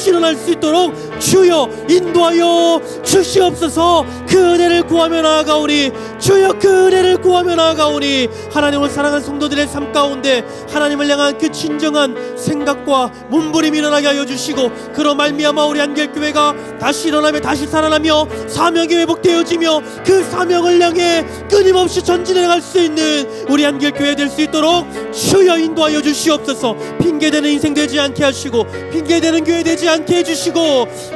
일어날 수 있도록 주여 인도하여 주시옵소서. 그 은혜를 구하며 나아가오니 주여 그 은혜를 구하며 나아가오니 하나님을 사랑하는 성도들의 삶 가운데 하나님을 향한 그 진정한 생각과 몸부림이 일어나게 하여 주시고 그로 말미암아 우리 한길교회가 다시 일어나며 다시 살아나며 사명이 회복되어지며 그 사명을 향해 끊임없이 전진해 갈 수 있는 우리 한길교회 될 수 있도록 주여 인도하여 주시옵소서. 핑계대는 인생 되지 않게 하시고 핑계대는 교회 되지 않게 해주시고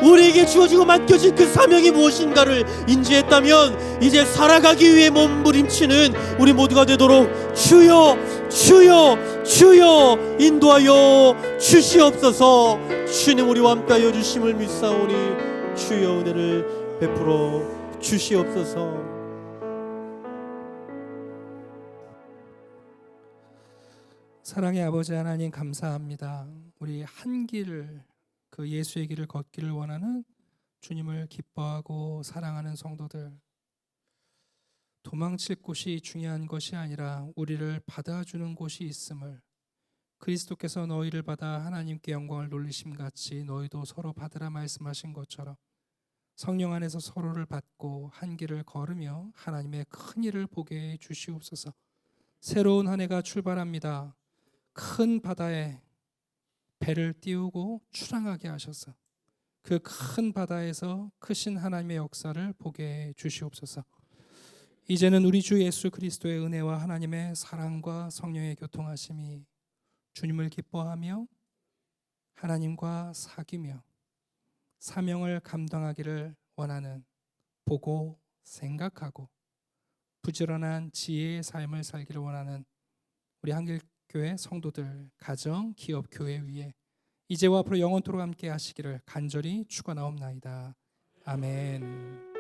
우리에게 주어지고 맡겨진 그 사명이 무엇인가를 인지했다면 이제 살아가기 위해 몸부림치는 우리 모두가 되도록 주여 인도하여 주시옵소서. 주님 우리와 함께하여 주심을 믿사오니 주여 은혜를 베풀어 주시옵소서. 사랑의 아버지 하나님 감사합니다. 우리 한 길을 그 예수의 길을 걷기를 원하는 주님을 기뻐하고 사랑하는 성도들, 도망칠 곳이 중요한 것이 아니라 우리를 받아주는 곳이 있음을 그리스도께서 너희를 받아 하나님께 영광을 돌리심 같이 너희도 서로 받으라 말씀하신 것처럼 성령 안에서 서로를 받고 한 길을 걸으며 하나님의 큰 일을 보게 해 주시옵소서. 새로운 한 해가 출발합니다. 큰 바다에 배를 띄우고 출항하게 하셔서 그 큰 바다에서 크신 하나님의 역사를 보게 해 주시옵소서. 이제는 우리 주 예수 그리스도의 은혜와 하나님의 사랑과 성령의 교통하심이 주님을 기뻐하며 하나님과 사귀며 사명을 감당하기를 원하는 보고 생각하고 부지런한 지혜의 삶을 살기를 원하는 우리 한길교회 성도들, 가정, 기업, 교회 위에 이제와 앞으로 영원토록 함께 하시기를 간절히 축원하옵나이다. 아멘.